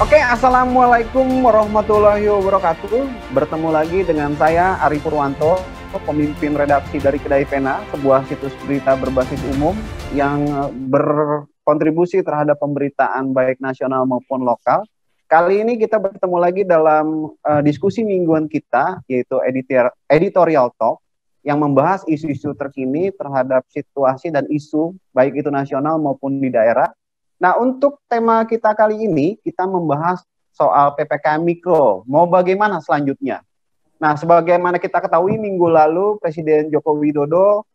Oke, Assalamualaikum warahmatullahi wabarakatuh. Bertemu lagi dengan saya, Ari Purwanto, pemimpin redaksi dari Kedai Pena, sebuah situs berita berbasis umum yang berkontribusi terhadap pemberitaan baik nasional maupun lokal. Kali ini kita bertemu lagi dalam diskusi mingguan kita, yaitu Editorial Talk, yang membahas isu-isu terkini terhadap situasi dan isu, baik itu nasional maupun di daerah. Nah, untuk tema kita kali ini, kita membahas soal PPKM Mikro. Mau bagaimana selanjutnya? Nah, sebagaimana kita ketahui, minggu lalu Presiden Joko Widodo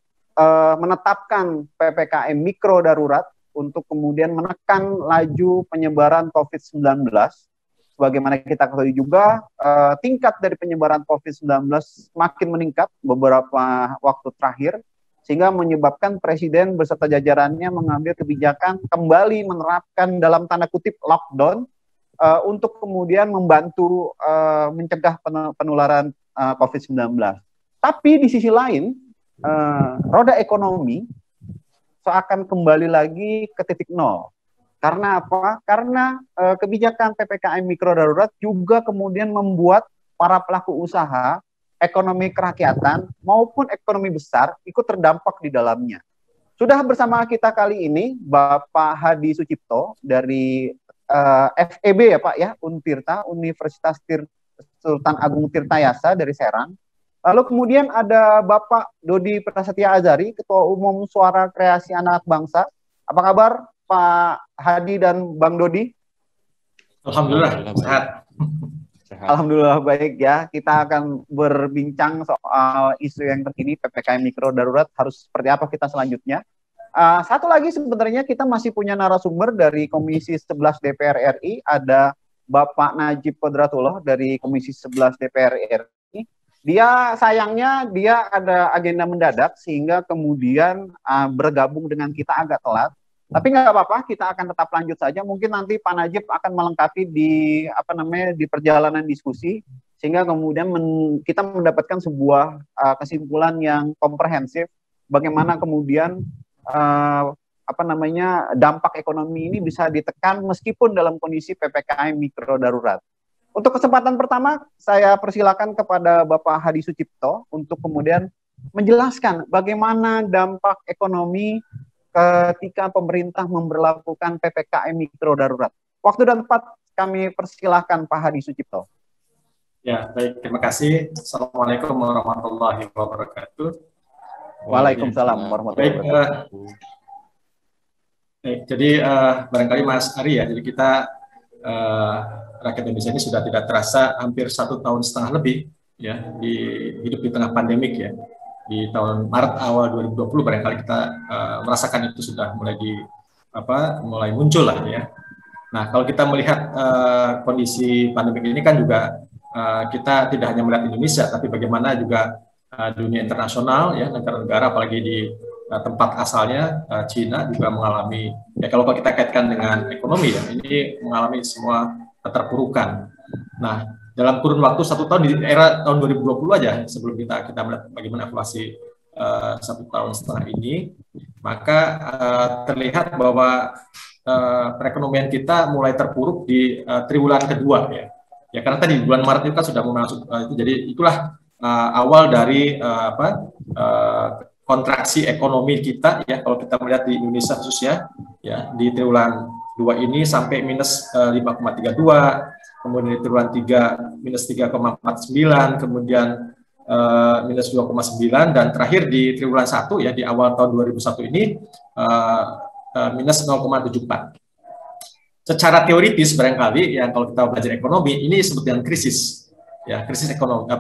menetapkan PPKM Mikro darurat untuk kemudian menekan laju penyebaran COVID-19. Sebagaimana kita ketahui juga, tingkat dari penyebaran COVID-19 makin meningkat beberapa waktu terakhir, sehingga menyebabkan Presiden beserta jajarannya mengambil kebijakan kembali menerapkan dalam tanda kutip lockdown untuk kemudian membantu mencegah penularan COVID-19. Tapi di sisi lain, roda ekonomi seakan kembali lagi ke titik nol. Karena apa? Karena kebijakan PPKM Mikro Darurat juga kemudian membuat para pelaku usaha ekonomi kerakyatan maupun ekonomi besar ikut terdampak di dalamnya. Sudah bersama kita kali ini Bapak Hadi Sucipto dari FEB ya Pak ya, Untirta, Universitas Sultan Agung Tirtayasa dari Serang. Lalu kemudian ada Bapak Dodi Prasetya Azhari, Ketua Umum Suara Kreasi Anak Bangsa. Apa kabar Pak Hadi dan Bang Dodi? Alhamdulillah sehat. Alhamdulillah baik ya. Kita akan berbincang soal isu yang terkini, PPKM Mikro Darurat harus seperti apa kita selanjutnya. Satu lagi sebenarnya kita masih punya narasumber dari Komisi 11 DPR RI, ada Bapak Najib Kodratullah dari Komisi 11 DPR RI. Sayangnya dia ada agenda mendadak sehingga kemudian bergabung dengan kita agak telat. Tapi nggak apa-apa, kita akan tetap lanjut saja. Mungkin nanti Pak Najib akan melengkapi di perjalanan diskusi, sehingga kemudian kita mendapatkan sebuah kesimpulan yang komprehensif. Bagaimana kemudian dampak ekonomi ini bisa ditekan meskipun dalam kondisi PPKM Mikro Darurat. Untuk kesempatan pertama, saya persilakan kepada Bapak Hadi Sucipto untuk kemudian menjelaskan bagaimana dampak ekonomi ketika pemerintah memberlakukan PPKM Mikro Darurat. Waktu dan tempat kami persilahkan Pak Hadi Sucipto. Ya, baik. Terima kasih. Assalamualaikum warahmatullahi wabarakatuh. Waalaikumsalam warahmatullahi wabarakatuh. Jadi barangkali Mas Ari ya, jadi kita rakyat Indonesia ini sudah tidak terasa hampir 1,5 tahun lebih ya hidup di tengah pandemik ya. Di tahun Maret awal 2020 barangkali kita merasakan itu sudah mulai muncul lah ya. Nah, kalau kita melihat kondisi pandemi ini kan juga kita tidak hanya melihat Indonesia, tapi bagaimana juga dunia internasional ya, negara-negara apalagi di tempat asalnya Cina juga mengalami ya, kalau kita kaitkan dengan ekonomi ya, ini mengalami semua keterpurukan. Nah, dalam kurun waktu 1 tahun di era tahun 2020 aja, sebelum kita melihat bagaimana evaluasi 1,5 tahun ini, maka terlihat bahwa perekonomian kita mulai terpuruk di triwulan kedua ya. Ya karena tadi bulan Maret itu kan sudah masuk itu, jadi itulah awal dari kontraksi ekonomi kita ya, kalau kita melihat di Indonesia khususnya ya, di triwulan 2 ini sampai minus 5,32. Kemudian di triwulan 3 minus 3,49, kemudian minus 2,9, dan terakhir di triwulan 1 ya di awal tahun 2001 ini minus 0,74. Secara teoritis barangkali ya, kalau kita belajar ekonomi ini disebut dengan krisis ya, krisis ekonomi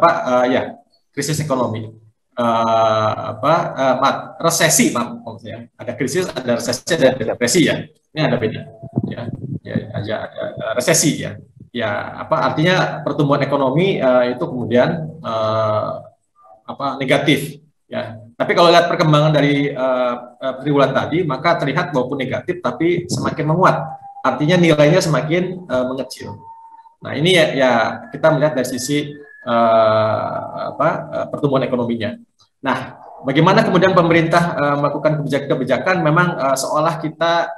krisis ekonomi resesi maksudnya. Ada krisis, ada resesi, ada depresi ya. Ini ada beda ya, ada resesi ya. Ya, artinya pertumbuhan ekonomi itu kemudian negatif ya. Tapi kalau lihat perkembangan dari triwulan tadi, maka terlihat walaupun negatif tapi semakin menguat. Artinya nilainya semakin mengecil. Nah, ini ya kita melihat dari sisi pertumbuhan ekonominya. Nah, bagaimana kemudian pemerintah melakukan kebijakan-kebijakan, memang seolah kita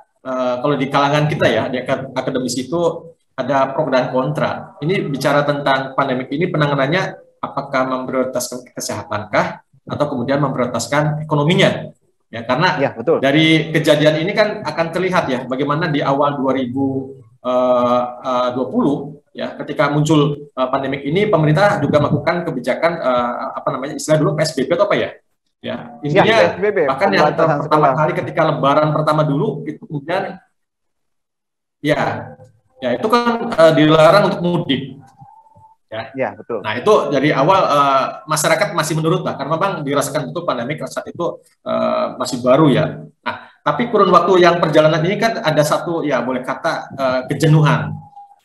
kalau di kalangan kita ya, di akademisi itu ada pro dan kontra. Ini bicara tentang pandemik ini, penanganannya apakah memprioritaskan kesehatankah atau kemudian memprioritaskan ekonominya. Ya, karena Ya, betul. dari kejadian ini kan akan terlihat ya bagaimana di awal 2020 ya, ketika muncul pandemik ini, pemerintah juga melakukan kebijakan apa namanya, istilah dulu PSBB atau apa ya? Ya, intinya ya, PSBB, bahkan yang pertama kali ketika Lebaran pertama dulu itu kemudian ya itu kan dilarang untuk mudik. Ya, betul. Nah, itu dari awal masyarakat masih menurut lah, karena memang dirasakan betul pandemik saat itu masih baru ya. Nah, tapi kurun waktu yang perjalanan ini kan ada satu ya boleh kata kejenuhan,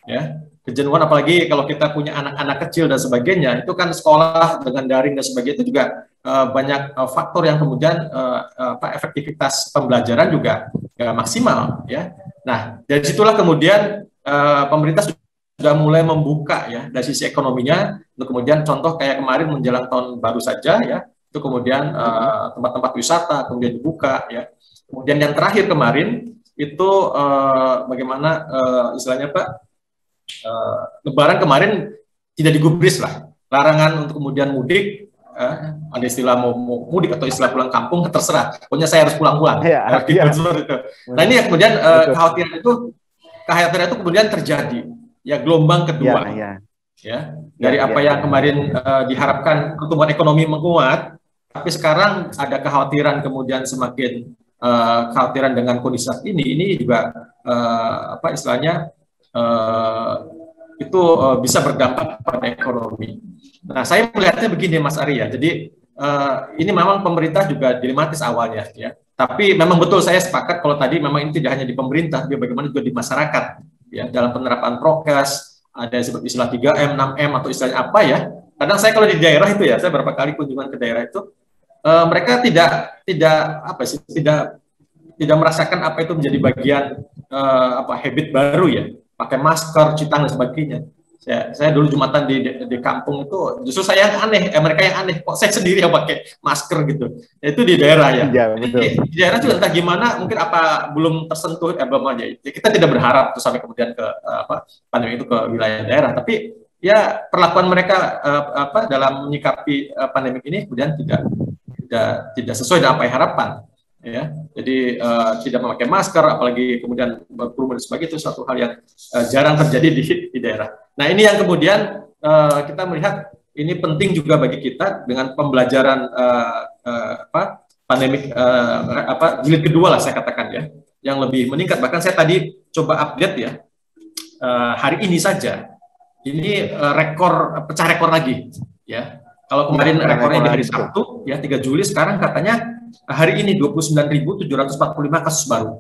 ya. Kejenuhan, apalagi kalau kita punya anak-anak kecil dan sebagainya, itu kan sekolah dengan daring dan sebagainya itu juga banyak faktor yang kemudian efektivitas pembelajaran juga maksimal ya. Nah, dari situlah kemudian pemerintah sudah mulai membuka ya dari sisi ekonominya, untuk kemudian contoh kayak kemarin menjelang tahun baru saja ya, itu kemudian tempat-tempat wisata kemudian dibuka ya. Kemudian yang terakhir kemarin itu bagaimana istilahnya Pak, Lebaran kemarin tidak digubris lah, larangan untuk kemudian mudik, ada istilah mau mudik atau istilah pulang kampung terserah, pokoknya saya harus pulang-pulang. Ya, Nah ini ya kemudian kekhawatiran itu kemudian terjadi. Ya, gelombang kedua ya dari apa yang kemarin diharapkan pertumbuhan ekonomi menguat, tapi sekarang ada kekhawatiran kemudian semakin kekhawatiran dengan kondisi saat ini juga apa istilahnya itu bisa berdampak pada ekonomi. Nah, saya melihatnya begini Mas Ari ya, jadi ini memang pemerintah juga dilematis awalnya ya, tapi memang betul saya sepakat kalau tadi memang ini tidak hanya di pemerintah, tapi bagaimana juga di masyarakat. Ya, dalam penerapan prokes, ada seperti istilah 3M, 6M atau istilahnya apa ya. Kadang saya kalau di daerah itu ya, saya beberapa kali kunjungan ke daerah itu, mereka tidak merasakan apa itu menjadi bagian habit baru ya, pakai masker, cuci tangan dan sebagainya. Saya dulu Jumatan di kampung itu justru saya yang aneh, mereka yang aneh, kok saya sendiri yang pakai masker gitu. Itu di daerah ya. Di daerah juga entah gimana, mungkin apa belum tersentuh belum aja. Kita tidak berharap tuh sampai kemudian ke pandemi itu ke wilayah daerah, tapi ya perlakuan mereka dalam menyikapi pandemi ini kemudian tidak sesuai dengan apa yang harapan. Ya, jadi tidak memakai masker, apalagi kemudian berkerumun dan sebagainya, itu suatu hal yang jarang terjadi di daerah. Nah, ini yang kemudian kita melihat ini penting juga bagi kita dengan pembelajaran pandemik jilid kedua lah saya katakan ya, yang lebih meningkat. Bahkan saya tadi coba update ya, hari ini saja ini pecah rekor lagi ya. Kalau kemarin rekornya di hari Sabtu ya 3 Juli, sekarang katanya hari ini 29.745 kasus baru.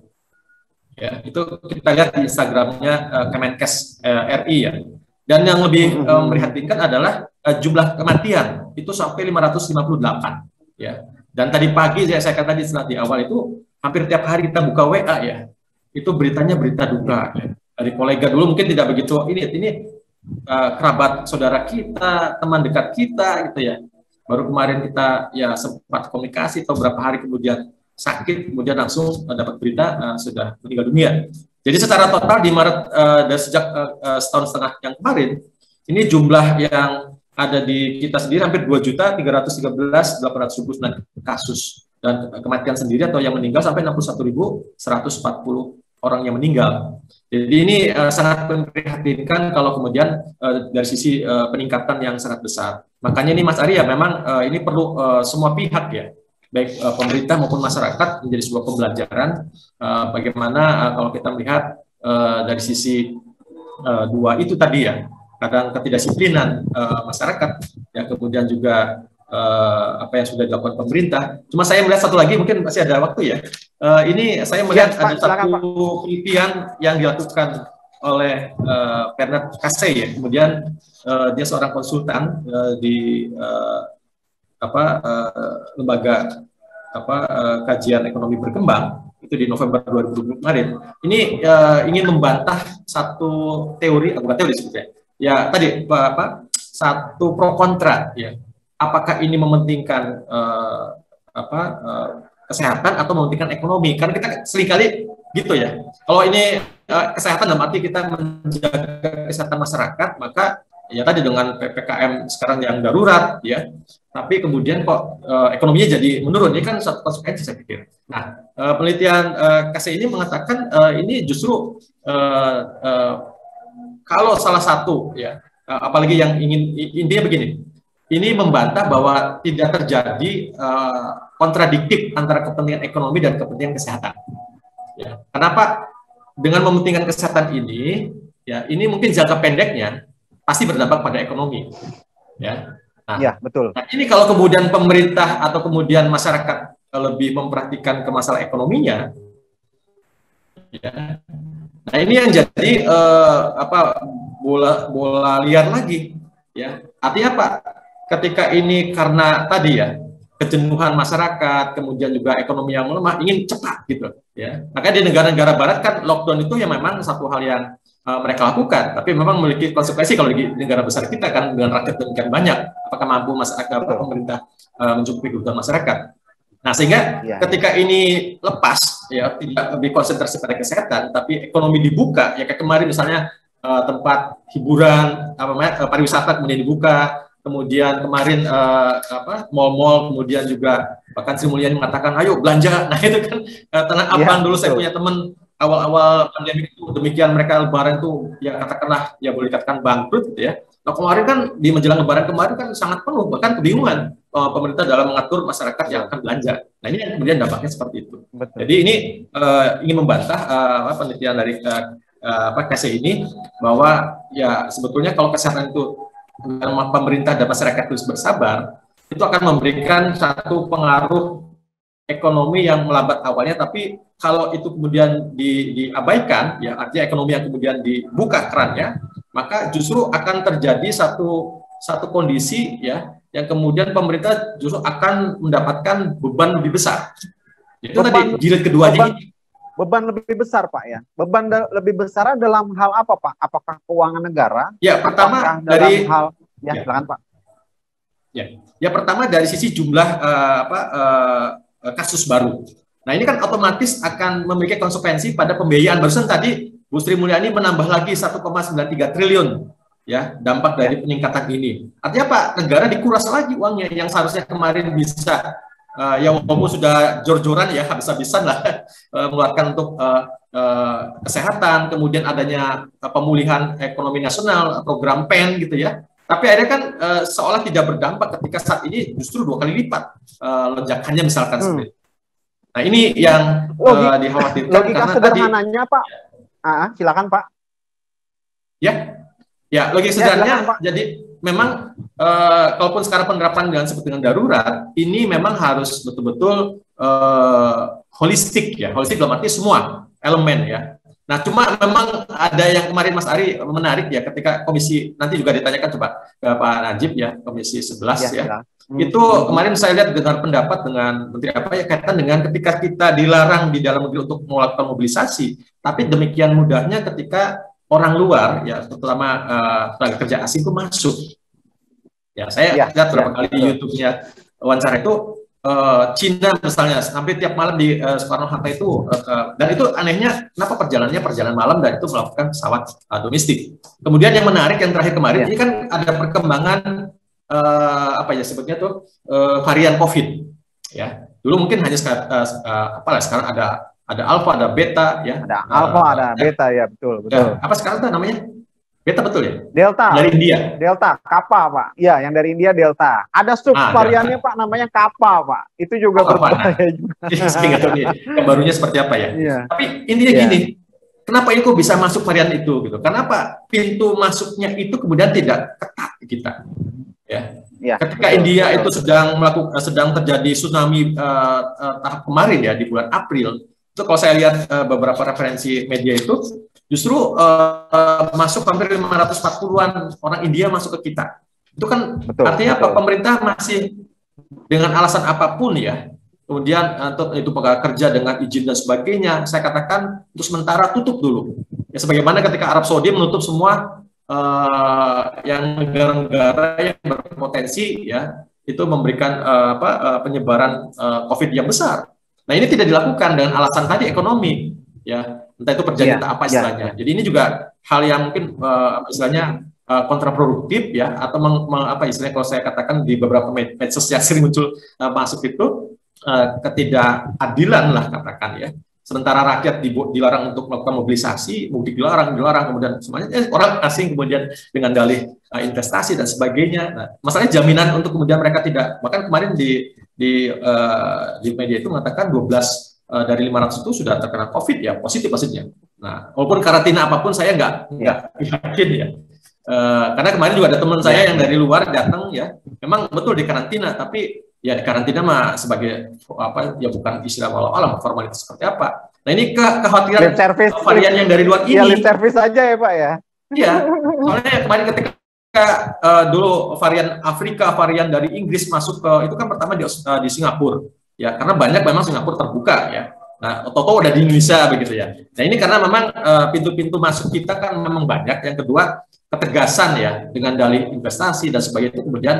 Ya, itu kita lihat di Instagramnya Kemenkes RI ya. Dan yang lebih memprihatinkan adalah jumlah kematian itu sampai 558 ya. Dan tadi pagi saya katakan di awal itu hampir tiap hari kita buka WA ya. Itu beritanya berita duka ya. Dari kolega dulu mungkin tidak begitu ini kerabat saudara kita, teman dekat kita gitu ya. Baru kemarin kita ya sempat komunikasi atau beberapa hari kemudian sakit, kemudian langsung dapat berita sudah meninggal dunia. Jadi secara total di Maret dan sejak setahun setengah yang kemarin, ini jumlah yang ada di kita sendiri hampir 2.313.829 kasus, dan kematian sendiri atau yang meninggal sampai 61.140 orang yang meninggal. Jadi ini sangat memprihatinkan kalau kemudian dari sisi peningkatan yang sangat besar. Makanya ini Mas Ari ya memang ini perlu semua pihak ya, baik pemerintah maupun masyarakat menjadi sebuah pembelajaran bagaimana kalau kita melihat dari sisi dua itu tadi ya, kadang ketidakdisiplinan masyarakat ya, kemudian juga apa yang sudah dilakukan pemerintah. Cuma saya melihat satu lagi, mungkin masih ada waktu ya. Ini saya melihat ada satu penelitian yang dilakukan oleh Bernard Casse ya. Kemudian dia seorang konsultan di lembaga kajian ekonomi berkembang itu di November 2020 kemarin. Ini ingin membantah satu teori, bukan teori sebetulnya. Ya tadi satu pro kontra ya. Apakah ini mementingkan kesehatan atau mementingkan ekonomi? Karena kita seringkali gitu ya. Kalau ini kesehatan dalam arti kita menjaga kesehatan masyarakat, maka ya tadi dengan PPKM sekarang yang darurat ya, tapi kemudian kok ekonominya jadi menurun, ini kan satu konsekuensi saya pikir. Nah, penelitian KSI ini mengatakan ini justru kalau salah satu ya, apalagi yang ingin, intinya begini, ini membantah bahwa tidak terjadi kontradiktif antara kepentingan ekonomi dan kepentingan kesehatan. Ya. Kenapa? Dengan mementingkan kesehatan ini, ya ini mungkin jangka pendeknya pasti berdampak pada ekonomi. Ya, nah, ya betul. Nah, ini kalau kemudian pemerintah atau kemudian masyarakat lebih memperhatikan ke masalah ekonominya, ya. Nah ini yang jadi bola liar lagi, ya. Artinya apa? Ketika ini karena tadi ya kejenuhan masyarakat, kemudian juga ekonomi yang melemah, ingin cepat gitu, ya. Makanya di negara-negara Barat kan lockdown itu ya memang satu hal yang mereka lakukan, tapi memang memiliki konsekuensi kalau di negara besar kita kan dengan rakyat demikian banyak, apakah mampu masyarakat pemerintah mencukupi kebutuhan masyarakat. Nah sehingga ketika ini lepas, ya tidak lebih konsentrasi pada kesehatan, tapi ekonomi dibuka, ya kayak kemarin misalnya tempat hiburan, pariwisata kemudian dibuka. Kemudian kemarin mal-mal, kemudian juga bahkan Sri Mulyani mengatakan ayo belanja. Nah itu kan Tanah Abang dulu saya punya teman awal-awal pandemi itu demikian, mereka lebaran itu ya katakanlah ya boleh dikatakan bangkrut gitu ya. Nah kemarin kan di menjelang lebaran kemarin kan sangat penuh, bahkan kebingungan pemerintah dalam mengatur masyarakat yang akan belanja. Nah ini yang kemudian dampaknya seperti itu. Betul. Jadi ini ingin membantah penelitian dari KSI ini bahwa ya sebetulnya kalau kesehatan itu pemerintah dan masyarakat terus bersabar, itu akan memberikan satu pengaruh ekonomi yang melambat awalnya, tapi kalau itu kemudian diabaikan, ya artinya ekonomi yang kemudian dibuka kerannya, maka justru akan terjadi satu kondisi ya yang kemudian pemerintah justru akan mendapatkan beban lebih besar. Itu tadi jilid keduanya ini. Beban lebih besar, Pak ya. Beban lebih besar dalam hal apa, Pak? Apakah keuangan negara? Ya, pertama dari hal silakan, Pak. Ya, pertama dari sisi jumlah kasus baru. Nah, ini kan otomatis akan memiliki konsekuensi pada pembiayaan. Barusan tadi Bu Sri Mulyani menambah lagi 1,93 triliun ya dampak dari peningkatan ini. Artinya Pak, negara dikuras lagi uangnya yang seharusnya kemarin bisa yang walaupun sudah jor-joran ya habis-habisan lah mengeluarkan untuk kesehatan, kemudian adanya pemulihan ekonomi nasional, program PEN gitu ya. Tapi akhirnya kan seolah tidak berdampak ketika saat ini justru 2 kali lipat lonjakannya misalkan seperti itu. Nah ini yang dikhawatirkan logika karena sederhananya tadi, Pak. Silakan Pak. Ya logika sederhananya Pak. Jadi memang kalaupun sekarang penerapan dengan darurat, ini memang harus betul-betul holistik ya. Holistik dalam arti semua elemen ya. Nah, cuma memang ada yang kemarin Mas Ari menarik ya, ketika komisi, nanti juga ditanyakan coba ke Pak Najib ya, komisi 11 ya. Itu kemarin saya lihat dengar pendapat dengan Menteri kaitan dengan ketika kita dilarang di dalam negeri untuk melakukan mobilisasi, tapi demikian mudahnya ketika orang luar ya, terutama tenaga kerja asing itu masuk. Ya, saya lihat berapa kali di YouTube-nya wawancara itu Cina misalnya sampai tiap malam di Soekarno-Hatta itu dan itu anehnya kenapa perjalanan malam dan itu melakukan pesawat domestik. Kemudian yang menarik yang terakhir kemarin ini kan ada perkembangan sebutnya tuh varian COVID ya. Dulu mungkin hanya sekarang ada alpha, ada beta ya. Ada alpha, ada beta ya, betul. Apa sekarang tuh namanya? Beta betul ya? Delta. Dari India. Delta, Kappa, Pak. Iya, yang dari India Delta. Ada subvariannya Pak, namanya Kappa, Pak. itu juga berbahaya juga. Yang barunya seperti apa ya? Iya. Tapi intinya gini, kenapa ini kok bisa masuk varian itu gitu? Kenapa pintu masuknya itu kemudian tidak ketat di kita? Ya. Ketika India itu sedang terjadi tsunami tahap kemarin ya di bulan April, itu kalau saya lihat beberapa referensi media itu justru masuk hampir 540-an orang India masuk ke kita. Itu kan artinya apa? Pemerintah masih dengan alasan apapun ya, kemudian itu pegawai kerja dengan izin dan sebagainya, saya katakan untuk sementara tutup dulu. Ya sebagaimana ketika Arab Saudi menutup semua yang negara-negara yang berpotensi ya itu memberikan penyebaran COVID yang besar. Nah ini tidak dilakukan dengan alasan tadi ekonomi. ya, entah itu perjanjian Iya, entah apa iya. istilahnya. Jadi ini juga hal yang mungkin istilahnya kontraproduktif ya, atau apa istilahnya kalau saya katakan di beberapa medsos yang sering muncul masuk itu ketidakadilan lah katakan ya. Sementara rakyat dilarang untuk melakukan mobilisasi, mudik dilarang, kemudian semuanya orang asing kemudian dengan dalih investasi dan sebagainya. Nah, masalahnya jaminan untuk kemudian mereka tidak, bahkan kemarin di media itu mengatakan 12 dari 500 itu sudah terkena COVID ya, positif maksudnya. Nah, walaupun karantina apapun saya nggak yakin ya. Karena kemarin juga ada teman saya yang dari luar datang ya, memang betul di karantina, tapi ya di karantina mah sebagai apa ya, bukan istilah walau alam formalitas seperti apa. Nah ini kekhawatiran varian yang dari luar ini. Ya, lip service aja ya Pak ya. Iya, soalnya kemarin ketika dulu varian Afrika, varian dari Inggris masuk ke itu kan pertama di Singapura ya, karena banyak memang Singapura terbuka ya. Nah, Toto udah di Indonesia begitu ya. Nah ini karena memang pintu-pintu masuk kita kan memang banyak. Yang kedua ketegasan ya dengan dalih investasi dan sebagainya itu kemudian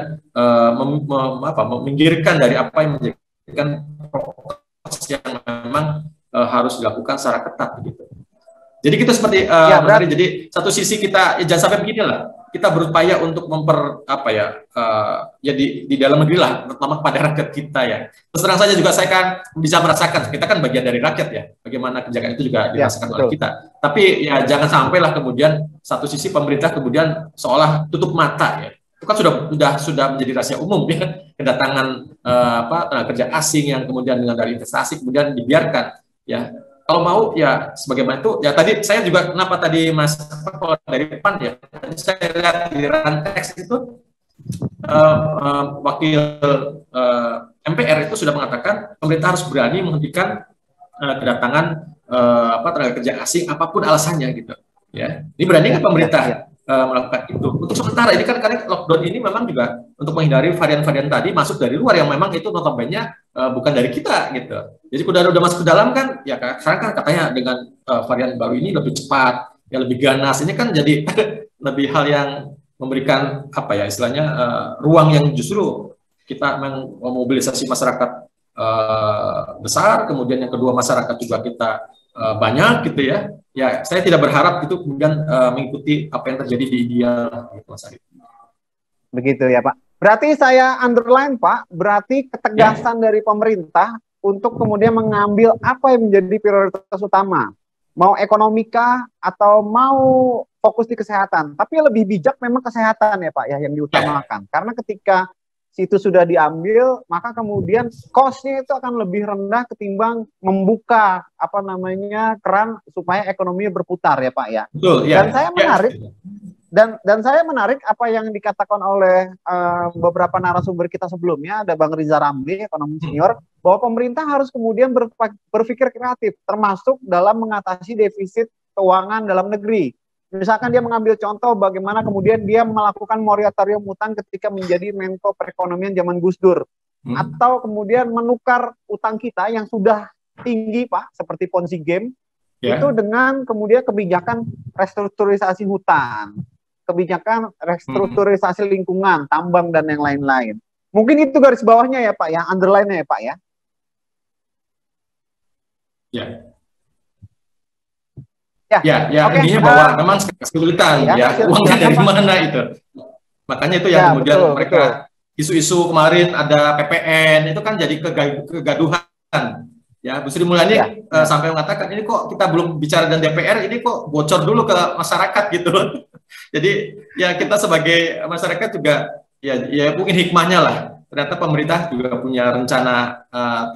meminggirkan dari apa yang menjadikan proses yang memang harus dilakukan secara ketat begitu. Jadi kita seperti jadi satu sisi kita ya, jangan sampai beginilah, kita berupaya untuk di dalam negeri lah, terutama kepada rakyat kita ya. Terus terang saja juga saya kan bisa merasakan, kita kan bagian dari rakyat ya, bagaimana kebijakan itu juga dirasakan oleh kita. Tapi ya jangan sampailah kemudian satu sisi pemerintah kemudian seolah tutup mata ya. Itu kan sudah menjadi rahasia umum ya, kedatangan tenaga kerja asing yang kemudian dengan dari investasi kemudian dibiarkan ya. Kalau mau ya sebagaimana itu ya, tadi saya juga kenapa tadi Mas kalau dari PAN ya, tadi saya lihat di Rantex itu wakil MPR itu sudah mengatakan pemerintah harus berani menghentikan kedatangan tenaga kerja asing apapun alasannya gitu ya. Ini berani nggak pemerintah melakukan itu untuk sementara ini kan, karena lockdown ini memang juga untuk menghindari varian-varian tadi masuk dari luar yang memang itu notabene bukan dari kita gitu. Jadi udah masuk ke dalam kan ya, sekarang kan katanya dengan varian baru ini lebih cepat ya, lebih ganas. Ini kan jadi lebih hal yang memberikan apa ya istilahnya ruang yang justru kita memobilisasi masyarakat besar, kemudian yang kedua masyarakat juga kita banyak gitu ya. Ya, saya tidak berharap itu kemudian mengikuti apa yang terjadi di India gitu, Mas Arif. Begitu ya Pak. Berarti saya underline Pak, berarti ketegasan dari pemerintah untuk kemudian mengambil apa yang menjadi prioritas utama. Mau ekonomika atau mau fokus di kesehatan. Tapi lebih bijak memang kesehatan ya Pak ya yang diutamakan. Karena ketika situ sudah diambil, maka kemudian cost-nya itu akan lebih rendah ketimbang membuka keran supaya ekonominya berputar ya Pak ya. Betul, ya. Dan saya menarik dan saya menarik apa yang dikatakan oleh beberapa narasumber kita sebelumnya, ada Bang Riza Ramli, ekonomi senior, bahwa pemerintah harus kemudian berpikir kreatif, termasuk dalam mengatasi defisit keuangan dalam negeri. Misalkan dia mengambil contoh bagaimana kemudian dia melakukan moratorium utang ketika menjadi Menko Perekonomian zaman Gus Dur. Atau kemudian menukar utang kita yang sudah tinggi Pak, seperti Ponzi game, itu dengan kemudian kebijakan restrukturisasi hutan, kebijakan restrukturisasi lingkungan, tambang, dan yang lain-lain. Mungkin itu garis bawahnya ya Pak, yang underline-nya ya Pak ya. Ya. Intinya bahwa memang kesulitan uangnya dari mana itu. Makanya itu yang kemudian mereka isu-isu kemarin ada PPN itu kan jadi kegaduhan. Ya, Bu Sri Mulyani sampai mengatakan ini kok kita belum bicara dengan DPR, ini kok bocor dulu ke masyarakat gitu. Jadi ya kita sebagai masyarakat juga ya mungkin hikmahnya lah. Ternyata pemerintah juga punya rencana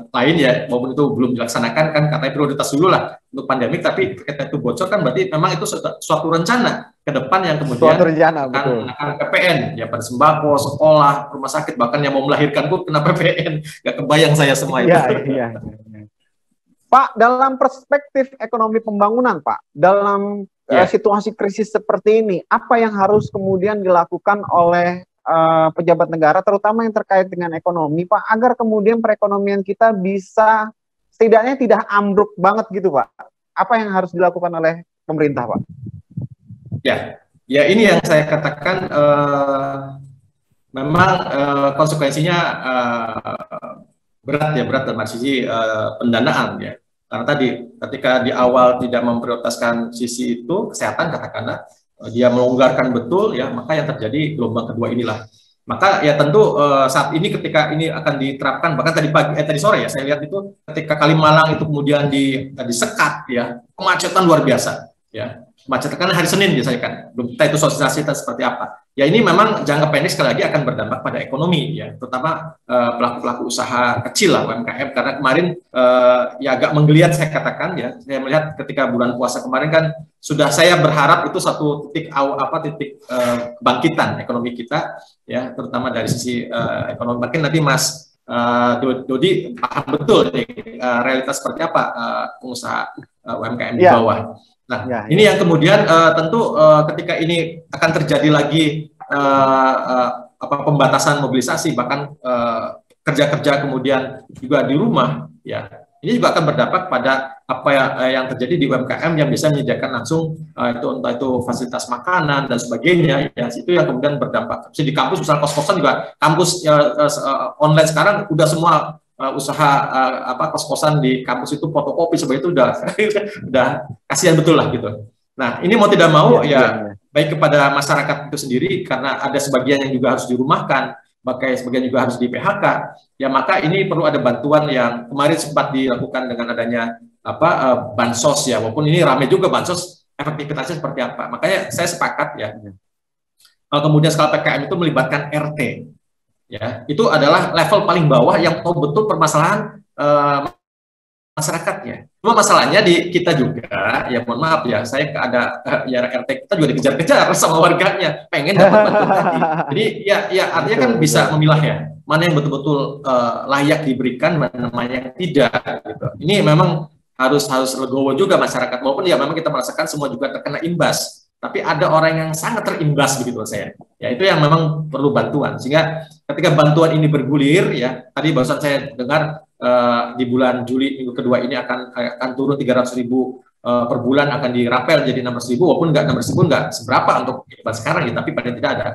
lain ya, maupun itu belum dilaksanakan kan, katanya prioritas dulu lah untuk pandemik, tapi ketika itu bocor kan berarti memang itu suatu rencana ke depan yang kemudian akan PPN ya, pada sembako, sekolah, rumah sakit, bahkan yang mau melahirkan pun kena PPN. Gak kebayang saya semua itu. Iya. Pak, dalam perspektif ekonomi pembangunan Pak, dalam situasi krisis seperti ini, apa yang harus kemudian dilakukan oleh pejabat negara, terutama yang terkait dengan ekonomi, Pak, agar kemudian perekonomian kita bisa setidaknya tidak ambruk banget gitu, Pak? Apa yang harus dilakukan oleh pemerintah, Pak? Ya ini yang saya katakan memang konsekuensinya berat dalam sisi pendanaan ya. Karena tadi ketika di awal tidak memprioritaskan sisi itu kesehatan katakanlah, dia melonggarkan betul ya, maka yang terjadi gelombang kedua inilah. Maka ya tentu saat ini ketika ini akan diterapkan, bahkan tadi sore ya saya lihat itu ketika Kalimalang itu kemudian disekat ya, kemacetan luar biasa ya. Kemacetan kan hari Senin biasanya kan, belum kita itu sosialisasi seperti apa. Ya ini memang jangka pendek sekali lagi akan berdampak pada ekonomi ya, terutama pelaku-pelaku usaha kecil lah UMKM, karena kemarin ya agak menggeliat saya katakan ya. Saya melihat ketika bulan puasa kemarin kan sudah saya berharap itu satu titik kebangkitan ekonomi kita ya, terutama dari sisi ekonomi. Mungkin nanti Mas Dodi paham betul realitas seperti apa pengusaha UMKM di bawah. Nah, ini yang kemudian tentu ketika ini akan terjadi lagi pembatasan mobilisasi, bahkan kerja-kerja kemudian juga di rumah, ya ini juga akan berdampak pada apa yang terjadi di UMKM yang bisa menyediakan langsung entah itu fasilitas makanan dan sebagainya, ya itu yang kemudian berdampak. Di kampus misalnya kos-kosan juga, kampus online sekarang udah semua usaha kos-kosan di kampus itu fotokopi seperti itu udah kasihan betul lah gitu. Nah ini mau tidak mau baik kepada masyarakat itu sendiri karena ada sebagian yang juga harus dirumahkan, bahkan sebagian juga harus di PHK. Ya maka ini perlu ada bantuan yang kemarin sempat dilakukan dengan adanya bansos ya, walaupun ini ramai juga bansos, efektivitasnya seperti apa. Makanya saya sepakat ya. Kemudian skala PPKM itu melibatkan RT. Ya, itu adalah level paling bawah yang tahu betul permasalahan masyarakatnya. Cuma masalahnya di kita juga, ya mohon maaf ya, saya ada ya RT kita juga dikejar-kejar sama warganya, pengen dapat bantuan tadi. Jadi ya artinya kan bisa memilah ya, mana yang betul-betul layak diberikan, mana yang tidak. Gitu. Ini memang harus legowo juga masyarakat, walaupun ya memang kita merasakan semua juga terkena imbas. Tapi ada orang yang sangat terimbas begitu saya. Ya itu yang memang perlu bantuan. Sehingga ketika bantuan ini bergulir ya, tadi barusan saya dengar di bulan Juli minggu kedua ini akan turun 300.000 per bulan, akan dirapel jadi 600.000, walaupun 600.000 nggak seberapa untuk sekarang ya, tapi paling tidak ada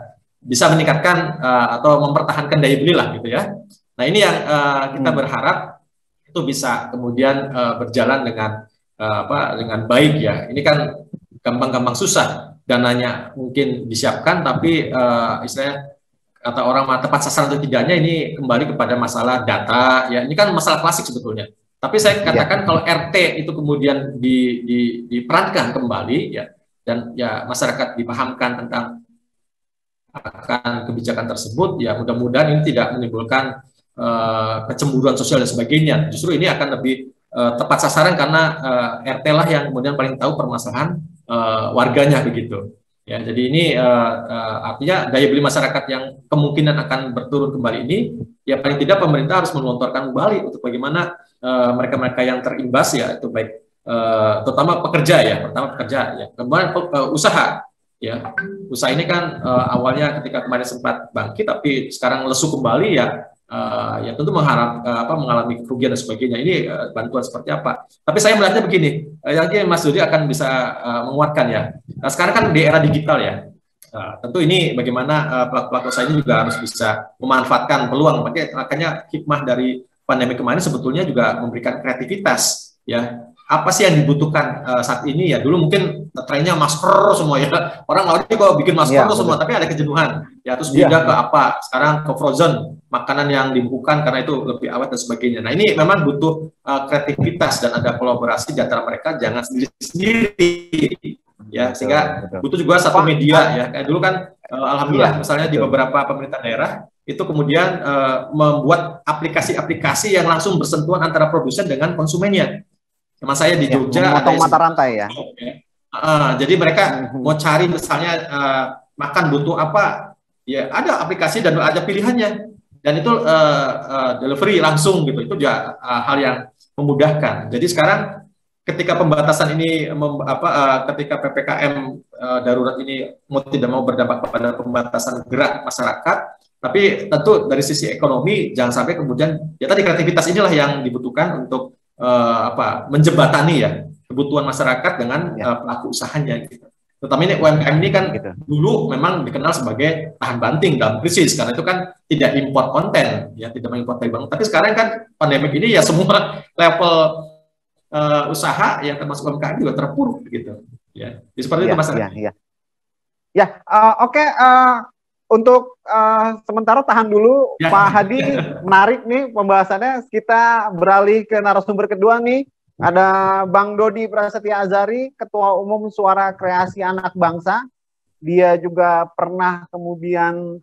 bisa meningkatkan atau mempertahankan daya beli lah gitu ya. Nah ini yang kita berharap itu bisa kemudian berjalan dengan baik ya. Ini kan gampang-gampang susah, dananya mungkin disiapkan, tapi istilahnya kata orang tepat sasaran atau tidaknya ini kembali kepada masalah data ya. Ini kan masalah klasik sebetulnya. Tapi saya katakan kalau RT itu kemudian diperankan kembali ya, dan ya masyarakat dipahamkan tentang akan kebijakan tersebut, ya mudah-mudahan ini tidak menimbulkan kecemburuan sosial dan sebagainya. Justru ini akan lebih tepat sasaran karena RT lah yang kemudian paling tahu permasalahan warganya begitu. Ya, jadi ini artinya daya beli masyarakat yang kemungkinan akan berturun kembali ini, ya paling tidak pemerintah harus melontarkan kembali untuk bagaimana mereka-mereka yang terimbas ya, itu baik terutama pekerja ya, kemudian usaha ya. Usaha ini kan awalnya ketika kemarin sempat bangkit tapi sekarang lesu kembali ya. Ya tentu mengalami kerugian dan sebagainya. Ini bantuan seperti apa? Tapi saya melihatnya begini, yang Mas Dodi akan bisa menguatkan ya. Nah, sekarang kan di era digital ya. Tentu ini bagaimana pelaku-pelaku usaha ini juga harus bisa memanfaatkan peluang. Makanya hikmah dari pandemi kemarin sebetulnya juga memberikan kreativitas ya. Apa sih yang dibutuhkan saat ini ya? Dulu mungkin trennya masker semua ya. Orang lari kok bikin masker semua, tapi ada kejenuhan. Ya terus pindah ke apa? Sekarang ke frozen, makanan yang dibukukan karena itu lebih awet dan sebagainya. Nah ini memang butuh kreativitas dan ada kolaborasi di antara mereka, jangan sendiri-sendiri. Ya sehingga butuh juga satu media ya. Kayak dulu kan alhamdulillah misalnya di beberapa pemerintah daerah itu kemudian membuat aplikasi-aplikasi yang langsung bersentuhan antara produsen dengan konsumennya. Teman saya di Jogja memotong mata rantai ya. Jadi mereka mau cari misalnya makan butuh apa, ya ada aplikasi dan ada pilihannya, dan itu delivery langsung gitu. Itu juga hal yang memudahkan. Jadi sekarang ketika pembatasan ini, ketika PPKM darurat ini mau tidak mau berdampak pada pembatasan gerak masyarakat, tapi tentu dari sisi ekonomi jangan sampai kemudian ya tadi kreativitas inilah yang dibutuhkan untuk menjembatani ya kebutuhan masyarakat dengan pelaku usahanya gitu. Terutama ini UMKM ini kan dulu memang dikenal sebagai tahan banting dalam krisis karena itu kan tidak import konten ya, tidak mengimpor dari bank. Tapi sekarang kan pandemi ini ya semua level usaha yang termasuk UMKM juga terpuruk gitu. Ya, jadi seperti itu Iya, Mas iya, Ardi. iya. Ya, oke. Untuk sementara tahan dulu, Ya. Pak Hadi. Menarik nih pembahasannya. Kita beralih ke narasumber kedua nih. Ada Bang Dodi Prasetya Azari, Ketua Umum Suara Kreasi Anak Bangsa. Dia juga pernah kemudian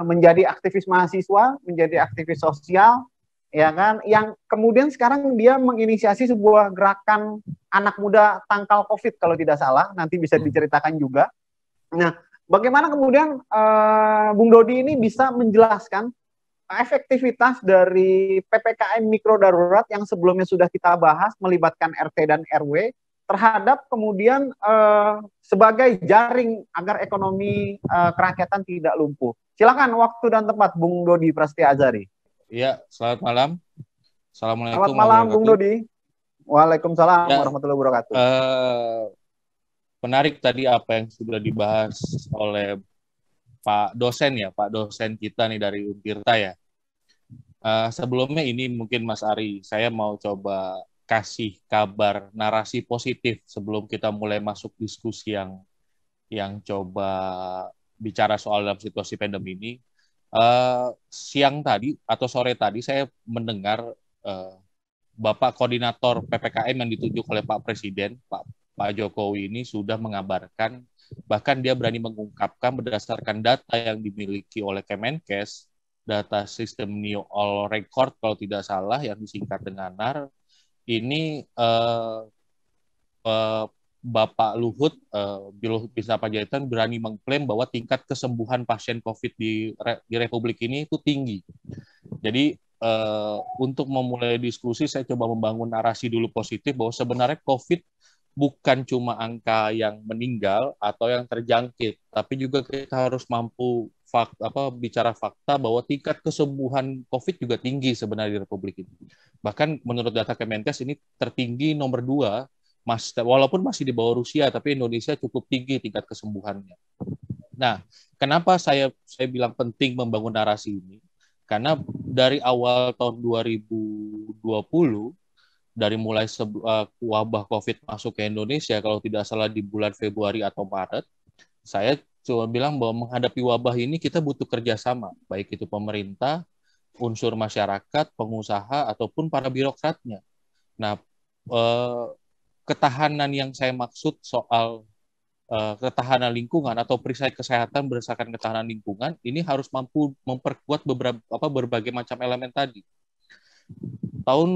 menjadi aktivis mahasiswa, menjadi aktivis sosial, ya kan? Yang kemudian sekarang dia menginisiasi sebuah gerakan anak muda tangkal COVID kalau tidak salah. Nanti bisa diceritakan juga. Nah, bagaimana kemudian Bung Dodi ini bisa menjelaskan efektivitas dari PPKM mikro darurat yang sebelumnya sudah kita bahas melibatkan RT dan RW terhadap kemudian sebagai jaring agar ekonomi kerakyatan tidak lumpuh. Silakan waktu dan tempat Bung Dodi Prasetya Azari. Iya, selamat malam. Selamat Assalamualaikum malam Bung warahmatullahi wabarakatuh. Dodi. Waalaikumsalam Ya, warahmatullahi wabarakatuh. menarik tadi apa yang sudah dibahas oleh Pak dosen ya, Pak dosen kita nih dari Untirta ya. Sebelumnya ini mungkin Mas Ari, saya mau coba kasih kabar narasi positif sebelum kita mulai masuk diskusi yang coba bicara soal dalam situasi pandemi ini. Siang tadi atau sore tadi saya mendengar Bapak Koordinator PPKM yang ditunjuk oleh Pak Presiden, Pak Jokowi ini sudah mengabarkan, bahkan dia berani mengungkapkan berdasarkan data yang dimiliki oleh Kemenkes, data sistem New All Record kalau tidak salah yang disingkat dengan NAR, ini Bapak Luhut Binsar Panjaitan berani mengklaim bahwa tingkat kesembuhan pasien COVID di Republik ini itu tinggi. Jadi untuk memulai diskusi saya coba membangun narasi dulu positif bahwa sebenarnya COVID bukan cuma angka yang meninggal atau yang terjangkit, tapi juga kita harus mampu bicara fakta bahwa tingkat kesembuhan COVID juga tinggi sebenarnya di Republik ini. Bahkan menurut data Kemenkes ini tertinggi nomor 2, walaupun masih di bawah Rusia, tapi Indonesia cukup tinggi tingkat kesembuhannya. Nah, kenapa saya bilang penting membangun narasi ini? Karena dari awal tahun 2020, dari mulai wabah COVID masuk ke Indonesia, kalau tidak salah di bulan Februari atau Maret, saya cuma bilang bahwa menghadapi wabah ini kita butuh kerjasama, baik itu pemerintah, unsur masyarakat, pengusaha, ataupun para birokratnya. Nah, ketahanan yang saya maksud soal ketahanan lingkungan atau perisai kesehatan berdasarkan ketahanan lingkungan ini harus mampu memperkuat berbagai macam elemen tadi. Tahun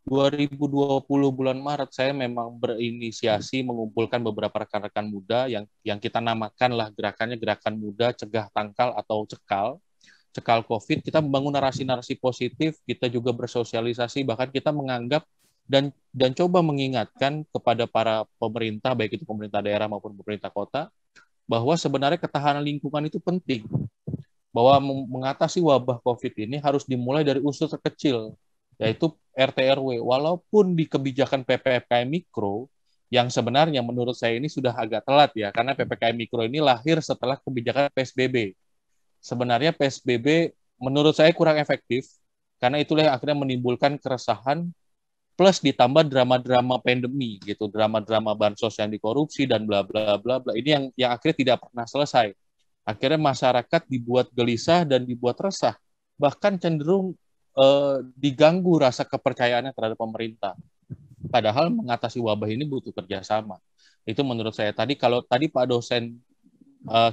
2020 bulan Maret saya memang berinisiasi mengumpulkan beberapa rekan-rekan muda yang kita namakanlah gerakan muda cegah tangkal atau cekal COVID. Kita membangun narasi-narasi positif, kita juga bersosialisasi, bahkan kita menganggap dan coba mengingatkan kepada para pemerintah, baik itu pemerintah daerah maupun pemerintah kota, bahwa sebenarnya ketahanan lingkungan itu penting. Bahwa mengatasi wabah COVID ini harus dimulai dari unsur terkecil, yaitu RT RW. Walaupun di kebijakan PPKM Mikro, yang sebenarnya menurut saya ini sudah agak telat ya, karena PPKM Mikro ini lahir setelah kebijakan PSBB. Sebenarnya PSBB menurut saya kurang efektif, karena itulah yang akhirnya menimbulkan keresahan, plus ditambah drama-drama pandemi gitu, drama-drama bansos yang dikorupsi dan bla bla bla bla. Ini yang akhirnya tidak pernah selesai. Akhirnya masyarakat dibuat gelisah dan dibuat resah, bahkan cenderung diganggu rasa kepercayaannya terhadap pemerintah. Padahal mengatasi wabah ini butuh kerjasama. Itu menurut saya. Kalau tadi Pak dosen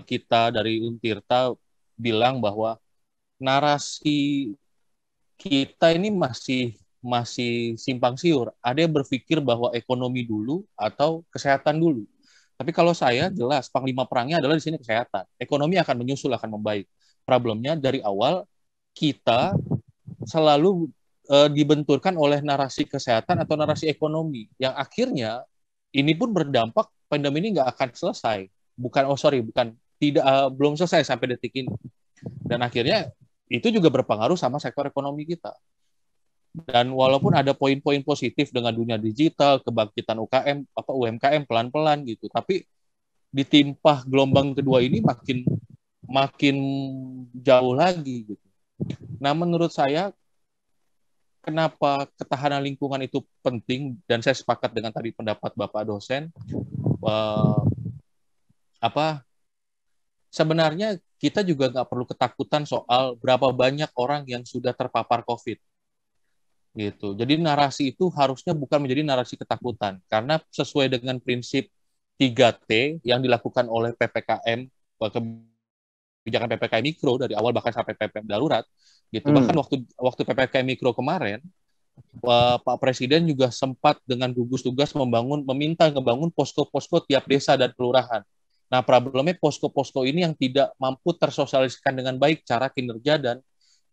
kita dari Untirta bilang bahwa narasi kita ini masih simpang siur. Ada yang berpikir bahwa ekonomi dulu atau kesehatan dulu. Tapi kalau saya jelas panglima perangnya adalah di sini kesehatan. Ekonomi akan menyusul, akan membaik. Problemnya dari awal kita selalu dibenturkan oleh narasi kesehatan atau narasi ekonomi yang akhirnya ini pun berdampak pandemi ini nggak akan selesai. Belum selesai sampai detik ini. Dan akhirnya itu juga berpengaruh sama sektor ekonomi kita. Dan walaupun ada poin-poin positif dengan dunia digital, kebangkitan UMKM pelan-pelan gitu, tapi ditimpa gelombang kedua ini makin jauh lagi gitu. Nah, menurut saya kenapa ketahanan lingkungan itu penting, dan saya sepakat dengan tadi pendapat Bapak dosen, eh, apa sebenarnya kita juga nggak perlu ketakutan soal berapa banyak orang yang sudah terpapar COVID gitu. Jadi narasi itu harusnya bukan menjadi narasi ketakutan, karena sesuai dengan prinsip 3T yang dilakukan oleh PPKM, kebijakan PPKM Mikro dari awal bahkan sampai PPKM darurat gitu. Bahkan waktu PPKM Mikro kemarin, Pak Presiden juga sempat dengan gugus tugas meminta membangun posko-posko tiap desa dan kelurahan. Nah, problemnya posko-posko ini yang tidak mampu tersosialisasikan dengan baik cara kinerja, dan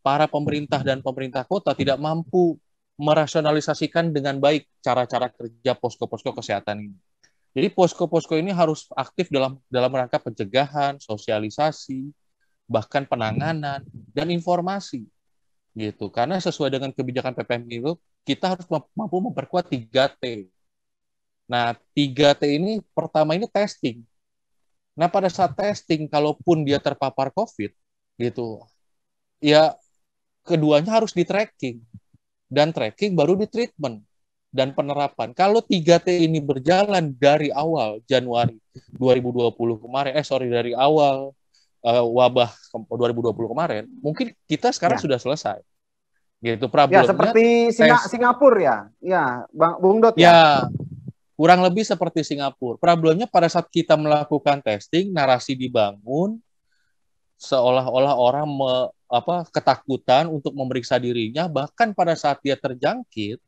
para pemerintah dan pemerintah kota tidak mampu merasionalisasikan dengan baik cara-cara kerja posko-posko kesehatan ini. Jadi posko-posko ini harus aktif dalam rangka pencegahan, sosialisasi, bahkan penanganan dan informasi gitu. Karena sesuai dengan kebijakan PPKM itu, kita harus mampu memperkuat 3T. Nah, 3T ini pertama ini testing. Nah, pada saat testing, kalaupun dia terpapar COVID, gitu, ya keduanya harus di-tracking. Dan tracking baru di-treatment dan penerapan. Kalau 3T ini berjalan dari awal Januari 2020 kemarin, dari awal wabah 2020 kemarin, mungkin kita sekarang sudah selesai. Gitu, problemnya. Ya, seperti Singapura ya. Ya, Bung Dot ya. Ya, kurang lebih seperti Singapura. Problemnya pada saat kita melakukan testing, narasi dibangun seolah-olah orang ketakutan untuk memeriksa dirinya, bahkan pada saat dia terjangkit,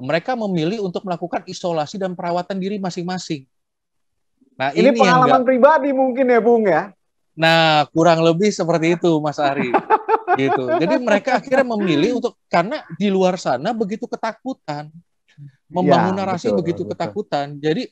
mereka memilih untuk melakukan isolasi dan perawatan diri masing-masing. Nah, ini pengalaman pribadi mungkin ya, Bung ya. Nah, kurang lebih seperti itu, Mas Ari. Gitu. Jadi mereka akhirnya memilih karena di luar sana begitu ketakutan, membangun narasi begitu ketakutan. Jadi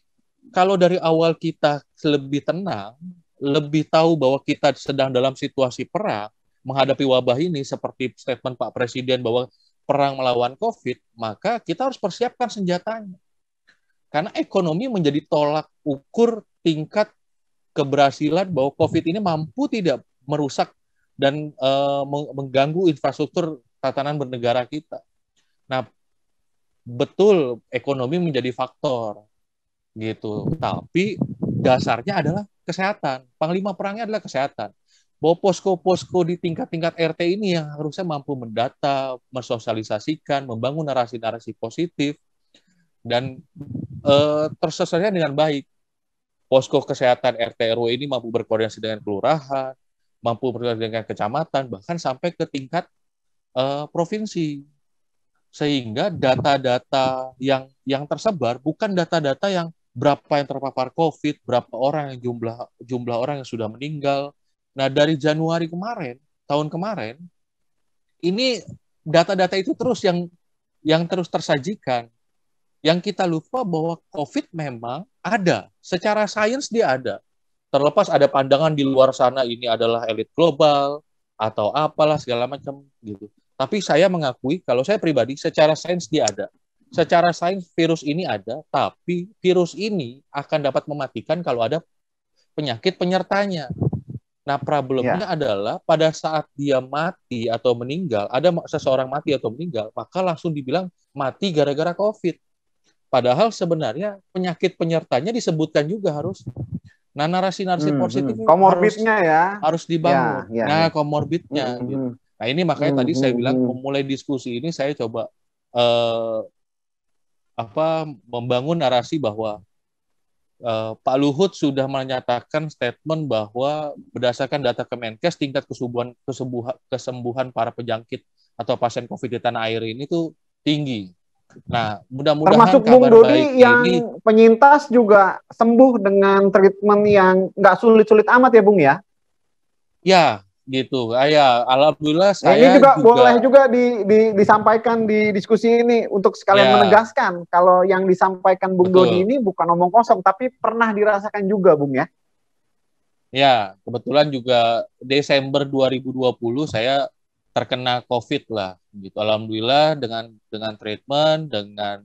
kalau dari awal kita lebih tenang, lebih tahu bahwa kita sedang dalam situasi perang menghadapi wabah ini, seperti statement Pak Presiden bahwa perang melawan COVID, maka kita harus persiapkan senjatanya. Karena ekonomi menjadi tolak ukur tingkat keberhasilan bahwa COVID ini mampu tidak merusak dan mengganggu infrastruktur tatanan bernegara kita. Nah, betul ekonomi menjadi faktor gitu, tapi dasarnya adalah kesehatan. Panglima perangnya adalah kesehatan. Bahwa posko-posko di tingkat-tingkat RT ini yang harusnya mampu mendata, mensosialisasikan, membangun narasi-narasi positif, dan tersosialisasikan dengan baik. Posko kesehatan RT RW ini mampu berkoordinasi dengan kelurahan, mampu berkoordinasi dengan kecamatan, bahkan sampai ke tingkat provinsi. Sehingga data-data yang tersebar bukan data-data yang berapa yang terpapar COVID, berapa orang yang jumlah orang yang sudah meninggal. Nah, dari Januari kemarin, tahun kemarin, ini data-data itu terus yang terus tersajikan. Yang kita lupa bahwa COVID memang ada, secara sains dia ada. Terlepas ada pandangan di luar sana ini adalah elit global atau apalah segala macam gitu. Tapi saya mengakui, kalau saya pribadi, secara sains dia ada. Secara sains virus ini ada, tapi virus ini akan dapat mematikan kalau ada penyakit penyertanya. Nah, problemnya adalah pada saat dia mati atau meninggal, ada seseorang mati atau meninggal, maka langsung dibilang mati gara-gara COVID. Padahal sebenarnya penyakit penyertanya disebutkan juga harus. Nah, narasi-narasi positif komorbidnya harus dibangun. Nah, komorbidnya. Gitu. Nah, ini makanya tadi saya bilang memulai diskusi ini saya coba membangun narasi bahwa Pak Luhut sudah menyatakan statement bahwa berdasarkan data Kemenkes tingkat kesembuhan para penjangkit atau pasien COVID di tanah air ini tuh tinggi. Nah, mudah-mudahan termasuk Bung Dodi yang penyintas juga sembuh dengan treatment yang nggak sulit-sulit amat ya, Bung ya? Ya, gitu. Ya, alhamdulillah saya ini juga boleh juga disampaikan di diskusi ini untuk sekalian menegaskan kalau yang disampaikan Bung Dodi ini bukan omong kosong, tapi pernah dirasakan juga, Bung ya? Ya, kebetulan juga Desember 2020 saya terkena COVID lah, gitu. Alhamdulillah dengan treatment, dengan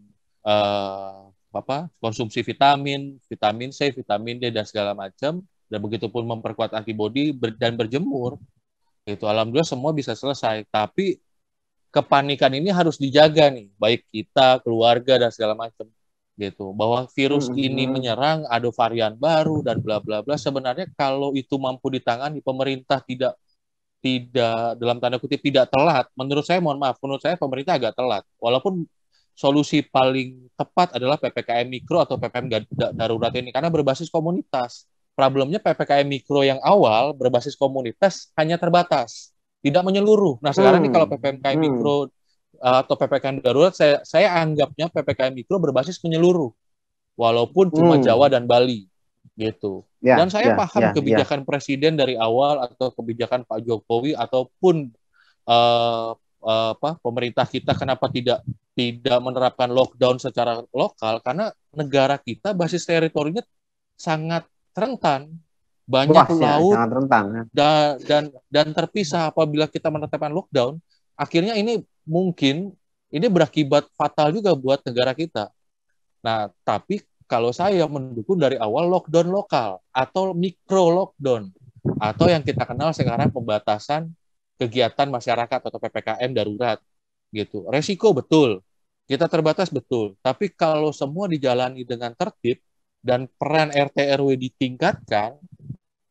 konsumsi vitamin C, vitamin D dan segala macam, dan begitu pun memperkuat antibodi dan berjemur, itu alhamdulillah semua bisa selesai. Tapi kepanikan ini harus dijaga nih, baik kita, keluarga dan segala macam gitu. Bahwa virus ini menyerang, ada varian baru dan bla bla bla. Sebenarnya kalau itu mampu ditangani, pemerintah tidak dalam tanda kutip tidak telat. Menurut saya, mohon maaf, menurut saya pemerintah agak telat. Walaupun solusi paling tepat adalah PPKM mikro atau PPKM darurat ini karena berbasis komunitas. Problemnya PPKM mikro yang awal berbasis komunitas hanya terbatas, tidak menyeluruh. Nah, sekarang nih kalau PPKM mikro atau PPKM darurat, saya anggapnya PPKM mikro berbasis menyeluruh, walaupun cuma Jawa dan Bali, gitu. Dan saya paham kebijakan Presiden dari awal atau kebijakan Pak Jokowi ataupun pemerintah kita kenapa tidak menerapkan lockdown secara lokal, karena negara kita basis teritorinya sangat rentan, banyak laut dan terpisah. Apabila kita menerapkan lockdown, akhirnya ini mungkin ini berakibat fatal juga buat negara kita. Nah, tapi kalau saya mendukung dari awal lockdown lokal atau mikro lockdown atau yang kita kenal sekarang pembatasan kegiatan masyarakat atau PPKM darurat gitu. Resiko betul, kita terbatas betul, tapi kalau semua dijalani dengan tertib dan peran RT RW ditingkatkan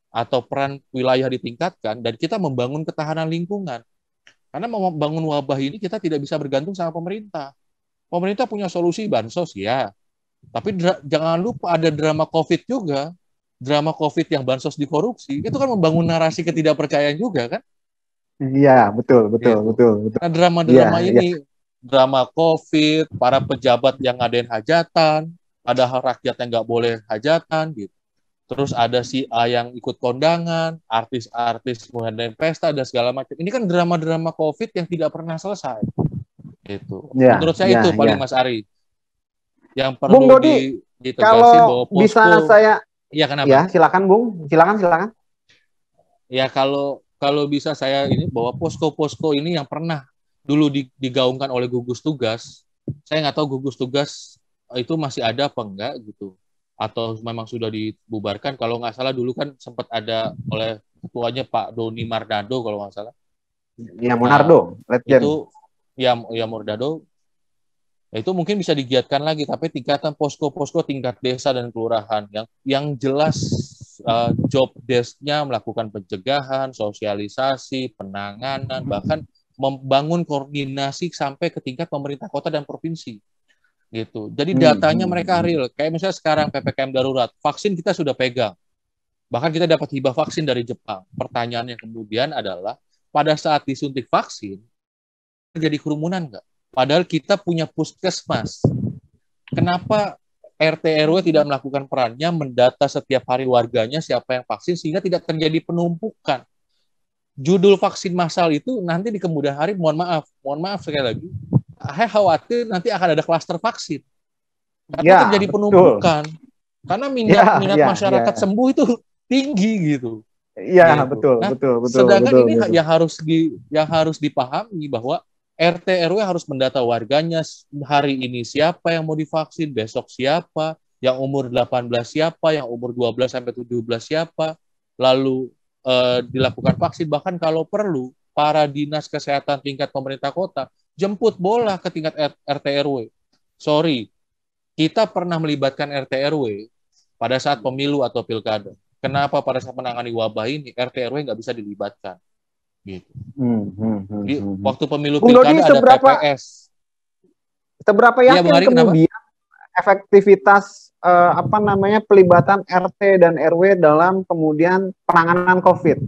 atau peran wilayah ditingkatkan dan kita membangun ketahanan lingkungan. Karena membangun wabah ini kita tidak bisa bergantung sama pemerintah. Pemerintah punya solusi bansos ya, tapi jangan lupa ada drama COVID juga. Drama COVID yang bansos dikorupsi itu kan membangun narasi ketidakpercayaan juga kan? Iya, betul. Nah, drama-drama ini, drama COVID, para pejabat yang ngadain hajatan, padahal rakyat yang nggak boleh hajatan gitu. Terus ada si A yang ikut kondangan, artis-artis mengadain pesta dan segala macam. Ini kan drama-drama COVID yang tidak pernah selesai. Gitu. Menurut saya itu paling Mas Ari. Yang perlu Bung Dodi, ditegasin bahwa posko. Bisa saya. Ya kenapa? Ya silakan Bung, silakan. Ya kalau bisa saya ini bahwa posko-posko ini yang pernah dulu digaungkan oleh gugus tugas. Saya nggak tahu gugus tugas itu masih ada apa enggak gitu. Atau memang sudah dibubarkan. Kalau nggak salah dulu kan sempat ada oleh ketuanya Pak Doni Mardado kalau nggak salah. Ya, Monardo. Itu ya Mardado. Itu mungkin bisa digiatkan lagi, tapi tingkatan posko-posko tingkat desa dan kelurahan yang jelas job desk-nya melakukan pencegahan, sosialisasi, penanganan, bahkan membangun koordinasi sampai ke tingkat pemerintah kota dan provinsi. Gitu. Jadi datanya mereka real. Kayak misalnya sekarang PPKM darurat, vaksin kita sudah pegang. Bahkan kita dapat hibah vaksin dari Jepang. Pertanyaannya kemudian adalah, pada saat disuntik vaksin, terjadi kerumunan nggak? Padahal kita punya puskesmas. Kenapa RT RW tidak melakukan perannya mendata setiap hari warganya siapa yang vaksin sehingga tidak terjadi penumpukan? Judul vaksin massal itu nanti di kemudian hari, mohon maaf sekali lagi, saya khawatir nanti akan ada klaster vaksin. Karena terjadi penumpukan. Karena minat masyarakat sembuh itu tinggi gitu. Iya, gitu. Betul. Sedangkan ini yang harus dipahami bahwa RT RW harus mendata warganya, hari ini siapa yang mau divaksin, besok siapa, yang umur 18 siapa, yang umur 12 sampai 17 siapa, lalu dilakukan vaksin. Bahkan kalau perlu, para dinas kesehatan tingkat pemerintah kota jemput bola ke tingkat RT RW. Sorry, kita pernah melibatkan RT RW pada saat pemilu atau pilkada. Kenapa pada saat menangani wabah ini RT RW nggak bisa dilibatkan? Gitu. Waktu pemilu pilkada ada PPS. Seberapa yakin kemudian efektivitas pelibatan RT dan RW dalam kemudian penanganan COVID?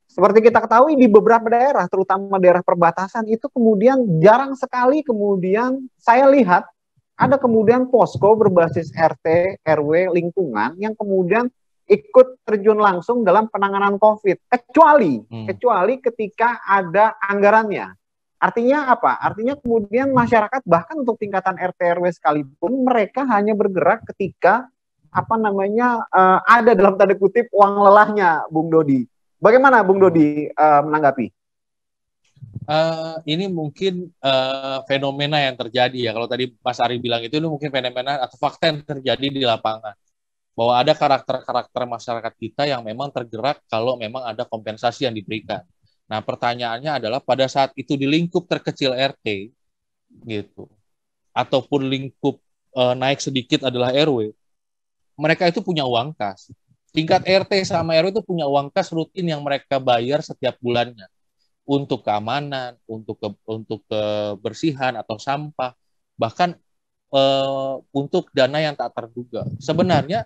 Seperti kita ketahui di beberapa daerah, terutama daerah perbatasan, itu kemudian jarang sekali kemudian saya lihat ada kemudian posko berbasis RT, RW, lingkungan yang kemudian ikut terjun langsung dalam penanganan COVID. Kecuali ketika ada anggarannya. Artinya apa? Artinya kemudian masyarakat bahkan untuk tingkatan RT, RW sekalipun mereka hanya bergerak ketika ada dalam tanda kutip uang lelahnya, Bung Dodi. Bagaimana Bung Dodi menanggapi? Ini mungkin fenomena yang terjadi ya. Kalau tadi Mas Ari bilang itu mungkin fenomena atau fakta yang terjadi di lapangan. Bahwa ada karakter-karakter masyarakat kita yang memang tergerak kalau memang ada kompensasi yang diberikan. Nah, pertanyaannya adalah pada saat itu di lingkup terkecil RT gitu, ataupun lingkup naik sedikit adalah RW, mereka itu punya uang kas. Tingkat RT sama RW itu punya uang kas rutin yang mereka bayar setiap bulannya untuk keamanan, untuk kebersihan atau sampah, bahkan untuk dana yang tak terduga. Sebenarnya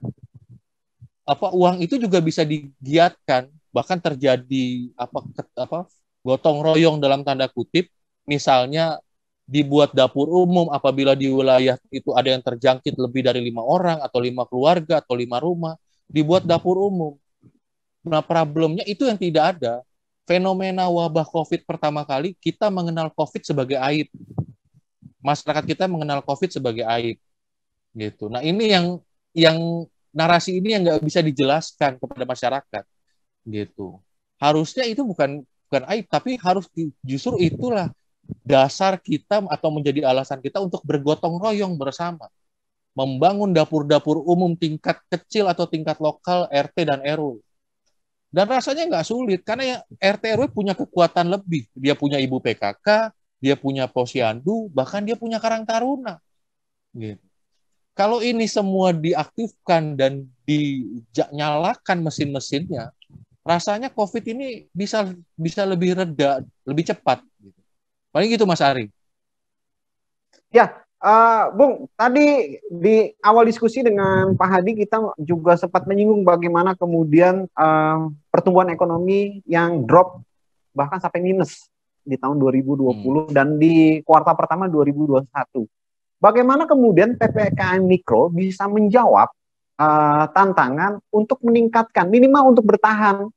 uang itu juga bisa digiatkan, bahkan terjadi gotong royong dalam tanda kutip, misalnya dibuat dapur umum apabila di wilayah itu ada yang terjangkit lebih dari 5 orang atau 5 keluarga atau 5 rumah, dibuat dapur umum. Nah, problemnya itu yang tidak ada. Fenomena wabah COVID pertama kali, kita mengenal COVID sebagai aib. Masyarakat kita mengenal COVID sebagai aib. Gitu. Nah, ini yang narasi ini yang nggak bisa dijelaskan kepada masyarakat. Gitu. Harusnya itu bukan aib, tapi harus justru itulah dasar kita atau menjadi alasan kita untuk bergotong royong bersama. Membangun dapur-dapur umum tingkat kecil atau tingkat lokal RT dan RW. Dan rasanya nggak sulit, karena ya RT RW punya kekuatan lebih. Dia punya ibu PKK, dia punya posyandu, bahkan dia punya karang taruna. Gitu. Kalau ini semua diaktifkan dan dinyalakan mesin-mesinnya, rasanya COVID ini bisa lebih reda, lebih cepat. Gitu. Paling gitu, Mas Ari. Ya, Bung, tadi di awal diskusi dengan Pak Hadi kita juga sempat menyinggung bagaimana kemudian pertumbuhan ekonomi yang drop bahkan sampai minus di tahun 2020 dan di kuartal pertama 2021. Bagaimana kemudian PPKM Mikro bisa menjawab tantangan untuk meningkatkan, minimal untuk bertahan,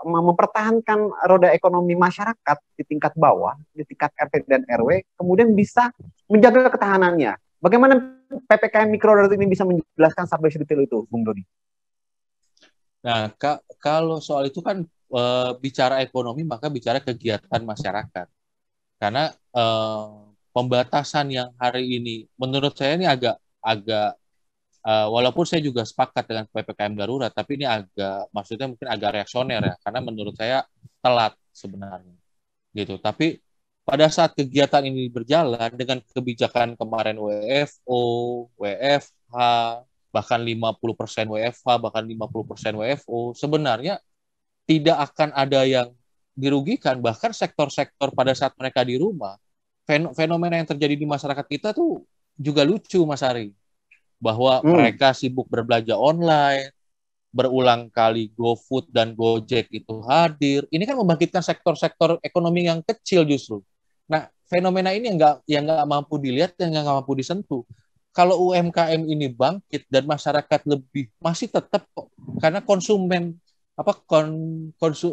mempertahankan roda ekonomi masyarakat di tingkat bawah, di tingkat RT dan RW, kemudian bisa menjaga ketahanannya. Bagaimana PPKM Mikro Darurat ini bisa menjelaskan sampai sedetail itu, Bung Dodi? Nah, kalau soal itu kan bicara ekonomi, maka bicara kegiatan masyarakat. Karena pembatasan yang hari ini, menurut saya ini agak walaupun saya juga sepakat dengan PPKM darurat, tapi ini maksudnya mungkin agak reaksioner ya, karena menurut saya telat sebenarnya, gitu. Tapi pada saat kegiatan ini berjalan dengan kebijakan kemarin WFO, WFH, bahkan 50% WFH, bahkan 50% WFO, sebenarnya tidak akan ada yang dirugikan. Bahkan sektor-sektor pada saat mereka di rumah, fenomena yang terjadi di masyarakat kita tuh juga lucu, Mas Ari. Bahwa mereka sibuk berbelanja online, berulang kali GoFood dan Gojek itu hadir. Ini kan membangkitkan sektor-sektor ekonomi yang kecil justru. Nah, fenomena ini yang nggak mampu dilihat, yang nggak mampu disentuh. Kalau UMKM ini bangkit dan masyarakat masih tetap kok, karena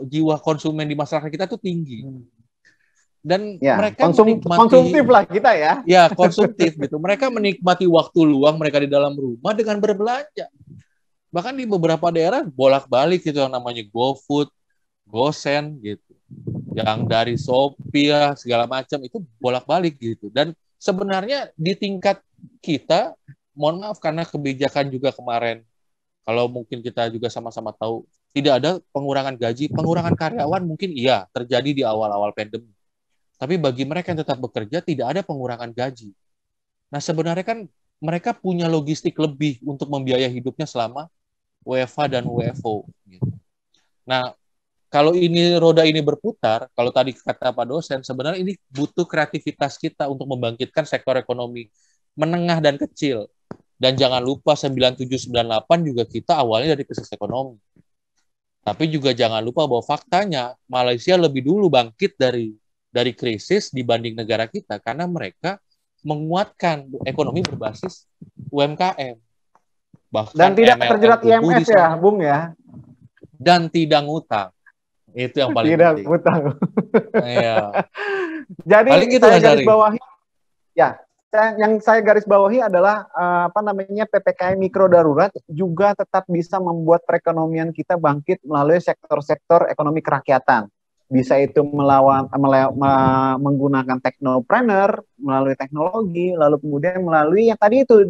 jiwa konsumen di masyarakat kita tuh tinggi. Dan ya, mereka konsumtif lah kita ya. Ya, konsumtif gitu. Mereka menikmati waktu luang mereka di dalam rumah dengan berbelanja. Bahkan di beberapa daerah bolak-balik gitu yang namanya GoFood, GoSend gitu. Yang dari Shopee segala macam itu bolak-balik gitu. Dan sebenarnya di tingkat kita, mohon maaf karena kebijakan juga kemarin, kalau mungkin kita juga sama-sama tahu, tidak ada pengurangan gaji, pengurangan karyawan mungkin iya terjadi di awal-awal pandemi. Tapi bagi mereka yang tetap bekerja, tidak ada pengurangan gaji. Nah, sebenarnya kan mereka punya logistik lebih untuk membiayai hidupnya selama WFH dan WFO. Nah, kalau roda ini berputar, kalau tadi kata Pak dosen, sebenarnya ini butuh kreativitas kita untuk membangkitkan sektor ekonomi menengah dan kecil. Dan jangan lupa 9798 juga kita awalnya dari krisis ekonomi. Tapi juga jangan lupa bahwa faktanya Malaysia lebih dulu bangkit dari krisis dibanding negara kita karena mereka menguatkan ekonomi berbasis UMKM. Bahkan dan tidak terjerat IMF ya, Bung ya. Dan tidak ngutang. Itu yang paling tidak penting. Tidak ngutang. Iya. Jadi gitu, saya garis bawahi. Ya, yang saya garis bawahi adalah PPKM Mikro Darurat juga tetap bisa membuat perekonomian kita bangkit melalui sektor-sektor ekonomi kerakyatan. Bisa itu menggunakan teknopreneur, melalui teknologi, lalu kemudian melalui yang tadi itu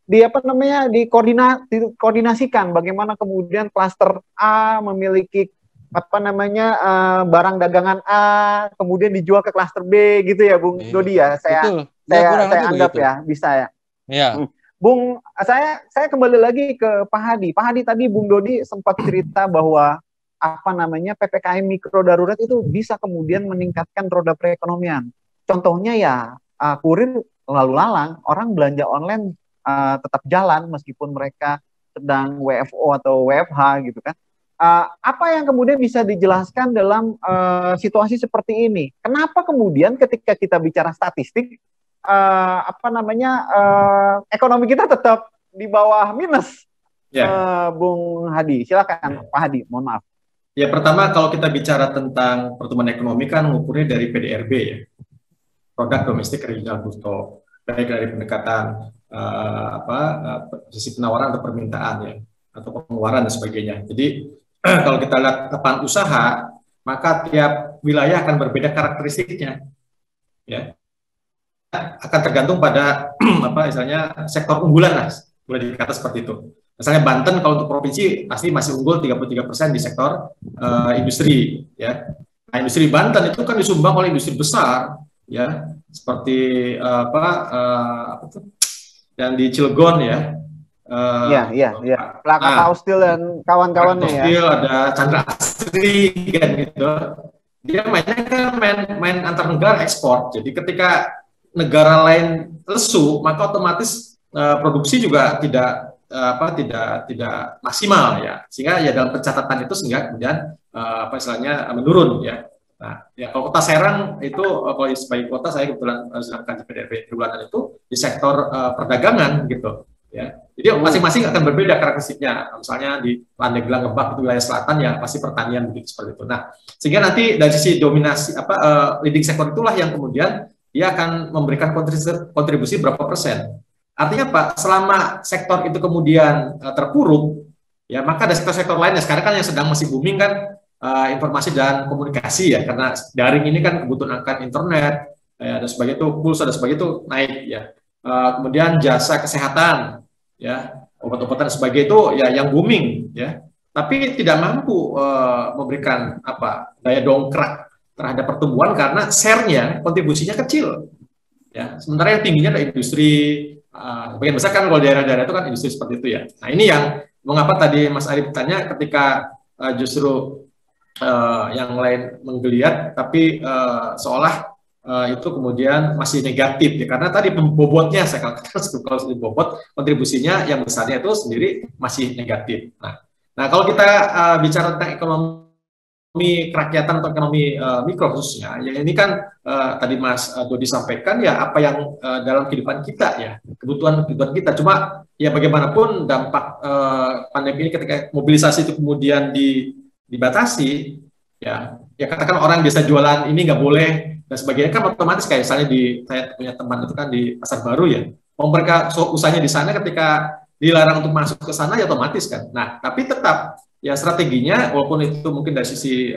dikoordinasikan bagaimana kemudian klaster A memiliki apa namanya barang dagangan A kemudian dijual ke klaster B gitu ya Bung Dodi ya. Betul. Ya, kurang lebih Anggap begitu. ya, bisa ya. Ya. Bung, saya kembali lagi ke Pak Hadi. Pak Hadi tadi Bung Dodi sempat cerita bahwa apa namanya PPKM mikro darurat itu bisa kemudian meningkatkan roda perekonomian. Contohnya ya kurir lalu lalang, orang belanja online tetap jalan meskipun mereka sedang WFO atau WFH gitu kan. Apa yang kemudian bisa dijelaskan dalam situasi seperti ini? Kenapa kemudian ketika kita bicara statistik, apa namanya ekonomi kita tetap di bawah minus? Bung Hadi, silakan Pak Hadi, mohon maaf. Ya, pertama kalau kita bicara tentang pertumbuhan ekonomi kan mengukurnya dari PDRB ya, produk domestik regional bruto, baik dari pendekatan sisi penawaran atau permintaan ya, atau pengeluaran dan sebagainya. Jadi kalau kita lihat lapangan usaha, maka tiap wilayah akan berbeda karakteristiknya, ya. Akan tergantung pada istilahnya sektor unggulan lah, boleh dikata seperti itu. Misalnya Banten kalau untuk provinsi pasti masih unggul 33% di sektor industri, ya. Nah, industri Banten itu kan disumbang oleh industri besar, ya, seperti yang di Cilegon ya. Iya. Krakatau Steel dan kawan-kawannya ya. Steel, ada Chandra Asri kan gitu. Dia mainnya kan main antar negara ekspor. Jadi ketika negara lain lesu, maka otomatis produksi juga tidak maksimal ya. Sehingga ya dalam pencatatan itu sehingga kemudian istilahnya menurun ya. Nah, ya kalau kota Serang itu kalau sebagai kota saya kebetulan sedangkan di PDRB bulanan itu di sektor perdagangan gitu. Ya, jadi masing-masing akan berbeda karakteristiknya. Misalnya di Pandeglang, Lebak itu wilayah selatan ya pasti pertanian begitu seperti itu. Nah, sehingga nanti dari sisi dominasi leading sektor itulah yang kemudian dia akan memberikan kontribusi berapa persen. Artinya apa? Selama sektor itu kemudian terpuruk, ya maka ada sektor-sektor lain. Sekarang kan yang sedang masih booming kan informasi dan komunikasi ya, karena daring ini kan kebutuhan akan internet ya, dan sebagainya itu pulsa dan sebagainya itu naik ya. Kemudian jasa kesehatan, ya obat-obatan sebagai itu ya yang booming, ya, tapi tidak mampu memberikan daya dongkrak terhadap pertumbuhan karena share-nya kontribusinya kecil, ya. Sementara yang tingginya adalah industri, bagian besar kan kalau daerah-daerah itu kan industri seperti itu ya. Nah ini yang mengapa tadi Mas Ari bertanya ketika justru yang lain menggeliat, tapi seolah itu kemudian masih negatif ya, karena tadi bobotnya saya katakan kalau bobot kontribusinya yang besarnya itu sendiri masih negatif. Nah kalau kita bicara tentang ekonomi kerakyatan atau ekonomi mikro khususnya, ya ini kan tadi Mas Dodi sampaikan ya apa yang dalam kehidupan kita ya, kebutuhan kita. Cuma ya bagaimanapun dampak pandemi ini ketika mobilisasi itu kemudian dibatasi, ya katakan orang biasa jualan ini nggak boleh dan sebagainya kan otomatis kayak misalnya saya punya teman itu kan di Pasar Baru ya, mau mereka usahanya di sana ketika dilarang untuk masuk ke sana ya otomatis kan. Nah tapi tetap ya strateginya walaupun itu mungkin dari sisi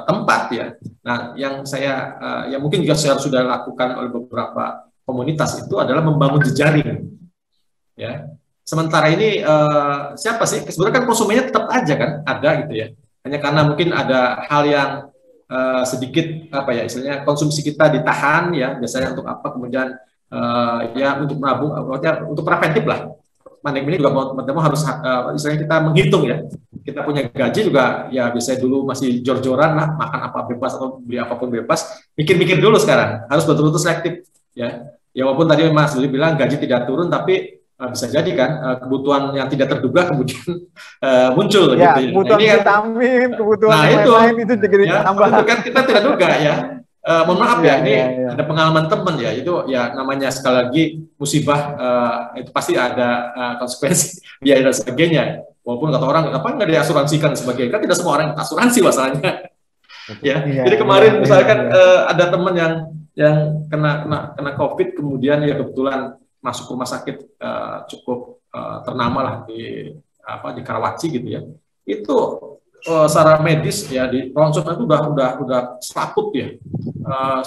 tempat ya. Nah yang saya yang mungkin juga saya sudah lakukan oleh beberapa komunitas itu adalah membangun jejaring ya. Sementara ini siapa sih sebenarnya kan konsumennya tetap aja kan ada gitu ya. Hanya karena mungkin ada hal yang sedikit istilahnya konsumsi kita ditahan ya, biasanya untuk apa kemudian ya untuk menabung, untuk preventif lah. Pandemi ini juga mau harus istilahnya kita menghitung ya. Kita punya gaji juga ya biasanya dulu masih jor-joran lah, makan apa bebas atau beli apapun bebas. Mikir-mikir dulu sekarang, harus betul-betul selektif ya. Ya walaupun tadi Mas Duli bilang gaji tidak turun, tapi bisa jadi kan kebutuhan yang tidak terduga kemudian muncul ya, gitu. Kebutuhan vitamin, kebutuhan lain itu juga ditambah. Itu kan kita tidak duga ya. Mohon maaf ya, ini ada pengalaman teman ya, itu ya namanya sekali lagi musibah, itu pasti ada konsekuensi biaya dan sebagainya. Walaupun kata orang apa nggak diasuransikan dan sebagainya, kan tidak semua orang asuransi masalahnya. Jadi kemarin misalkan ada teman yang kena COVID kemudian ya kebetulan masuk rumah sakit cukup ternama lah di Karawaci gitu ya. Itu secara medis ya di ronsen itu udah selaput ya,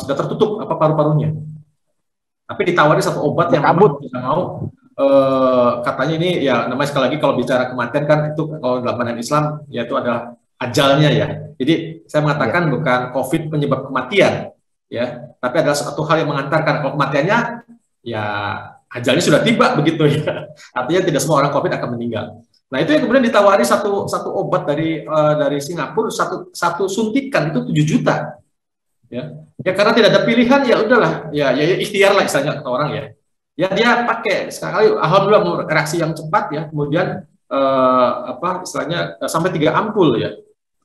sudah tertutup paru-parunya. Tapi ditawari satu obat yang memang tidak mau, katanya ini ya namanya sekali lagi kalau bicara kematian kan itu kalau dalam pandangan Islam ya itu adalah ajalnya ya. Jadi saya mengatakan bukan COVID penyebab kematian, ya, tapi adalah suatu hal yang mengantarkan. Kalau kematiannya, ya ajalnya sudah tiba begitu ya. Artinya tidak semua orang COVID akan meninggal. Nah itu yang kemudian ditawari satu obat dari Singapura, satu suntikan itu 7 juta, ya. Ya karena tidak ada pilihan, ya udahlah, ya ikhtiar lah istilahnya kata orang ya. Ya dia pakai sekali, alhamdulillah reaksi yang cepat ya, kemudian istilahnya sampai 3 ampul ya.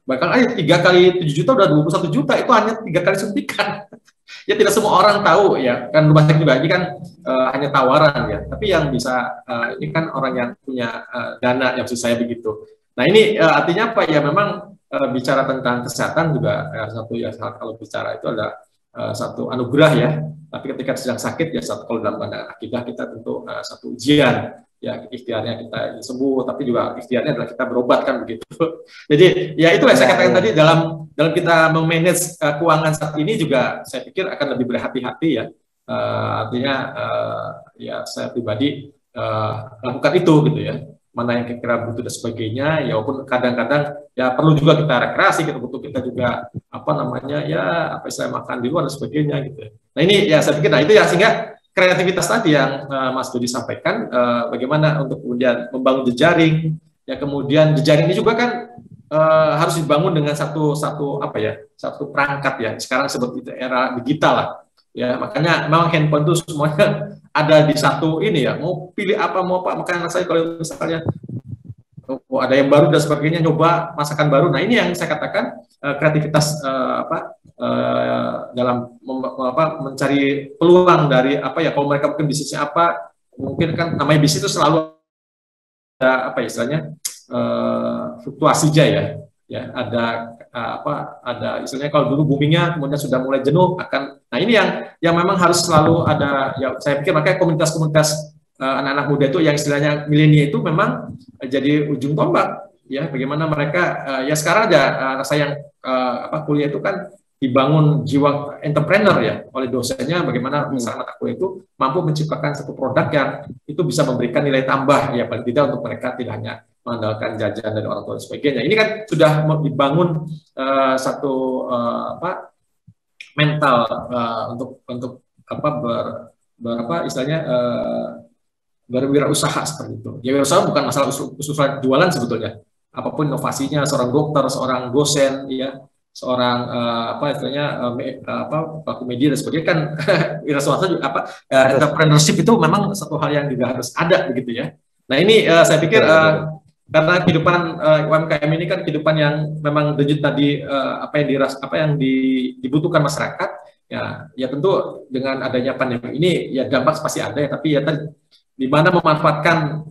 Bahkan 3 kali 7 juta udah 21 juta, itu hanya 3 kali suntikan. Ya tidak semua orang tahu ya, kan rumah sakit juga ini kan hanya tawaran ya, tapi yang bisa ini kan orang yang punya dana yang maksud saya begitu. Nah ini artinya apa ya, memang bicara tentang kesehatan juga satu ya, kalau bicara itu ada satu anugerah ya, tapi ketika sedang sakit ya satu, kalau dalam pandangan akidah kita tentu satu ujian. Ya ikhtiarnya kita sembuh, tapi juga ikhtiarnya adalah kita berobat kan begitu. Jadi ya itulah yang saya katakan tadi, dalam kita memanage keuangan saat ini juga saya pikir akan lebih berhati-hati ya. Artinya ya saya pribadi lakukan itu gitu ya. Mana yang kira-kira butuh dan sebagainya, ya walaupun kadang-kadang ya perlu juga kita rekreasi, kita juga istilah makan di luar dan sebagainya gitu. Nah ini ya saya pikir, nah itu ya sehingga kreativitas tadi yang Mas Dodi sampaikan, bagaimana untuk kemudian membangun jejaring, ya kemudian jejaring ini juga kan harus dibangun dengan satu perangkat ya. Sekarang seperti era digital lah, ya makanya memang handphone itu semuanya ada di satu ini ya. Mau pilih apa mau apa, makanya saya kalau misalnya ada yang baru dan sebagainya, nyoba masakan baru. Nah ini yang saya katakan kreativitas dalam mencari peluang dari kalau mereka mungkin bisnisnya apa, mungkin kan namanya bisnis itu selalu ada istilahnya fluktuasinya ya ada istilahnya kalau dulu boomingnya kemudian sudah mulai jenuh nah ini yang memang harus selalu ada ya. Saya pikir makanya komunitas-komunitas anak-anak muda itu yang istilahnya milenial itu memang jadi ujung tombak ya, bagaimana mereka ya sekarang ada rasa yang kuliah itu kan dibangun jiwa entrepreneur ya oleh dosennya, bagaimana misalnya mata kuliah itu mampu menciptakan satu produk yang itu bisa memberikan nilai tambah ya, paling tidak untuk mereka tidak hanya mengandalkan jajan dari orang tua dan sebagainya. Ini kan sudah dibangun satu mental untuk istilahnya berwirausaha seperti itu. Ya wirausaha bukan masalah usaha jualan sebetulnya. Apapun inovasinya, seorang dokter, seorang dosen, ya, seorang pelaku media dan sebagainya kan wirausaha juga entrepreneurship itu memang satu hal yang juga harus ada begitu ya. Nah ini saya pikir karena kehidupan UMKM ini kan kehidupan yang memang denyut tadi apa yang dibutuhkan masyarakat ya tentu dengan adanya pandemi ini ya dampak pasti ada ya, tapi ya tadi di mana memanfaatkan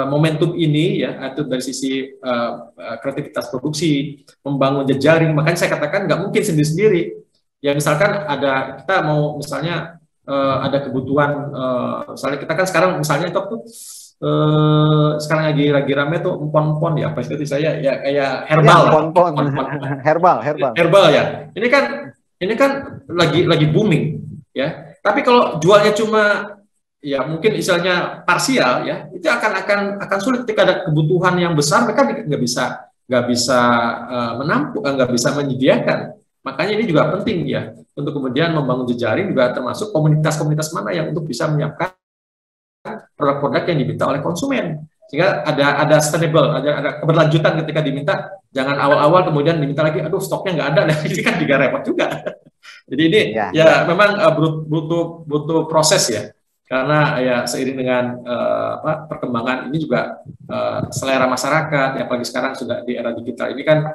momentum ini ya, itu dari sisi kreativitas produksi, membangun jejaring. Makanya saya katakan nggak mungkin sendiri-sendiri. Ya misalkan kita mau misalnya ada kebutuhan, misalnya kita kan sekarang misalnya itu sekarang lagi rame tuh empon-empon ya, apa itu saya ya kayak herbal ya, herbal ya. Ini kan lagi booming ya. Tapi kalau jualnya cuma ya mungkin istilahnya parsial ya, itu akan sulit ketika ada kebutuhan yang besar, mereka nggak bisa menampung, nggak bisa menyediakan. Makanya ini juga penting ya untuk kemudian membangun jejaring, juga termasuk komunitas-komunitas mana yang untuk bisa menyiapkan produk-produk yang diminta oleh konsumen, sehingga ada sustainable, ada keberlanjutan ketika diminta. Jangan awal-awal kemudian diminta lagi, aduh stoknya nggak ada, ini kan juga repot juga. Jadi ini memang butuh proses ya. Karena ya seiring dengan perkembangan ini juga selera masyarakat, ya apalagi sekarang sudah di era digital ini kan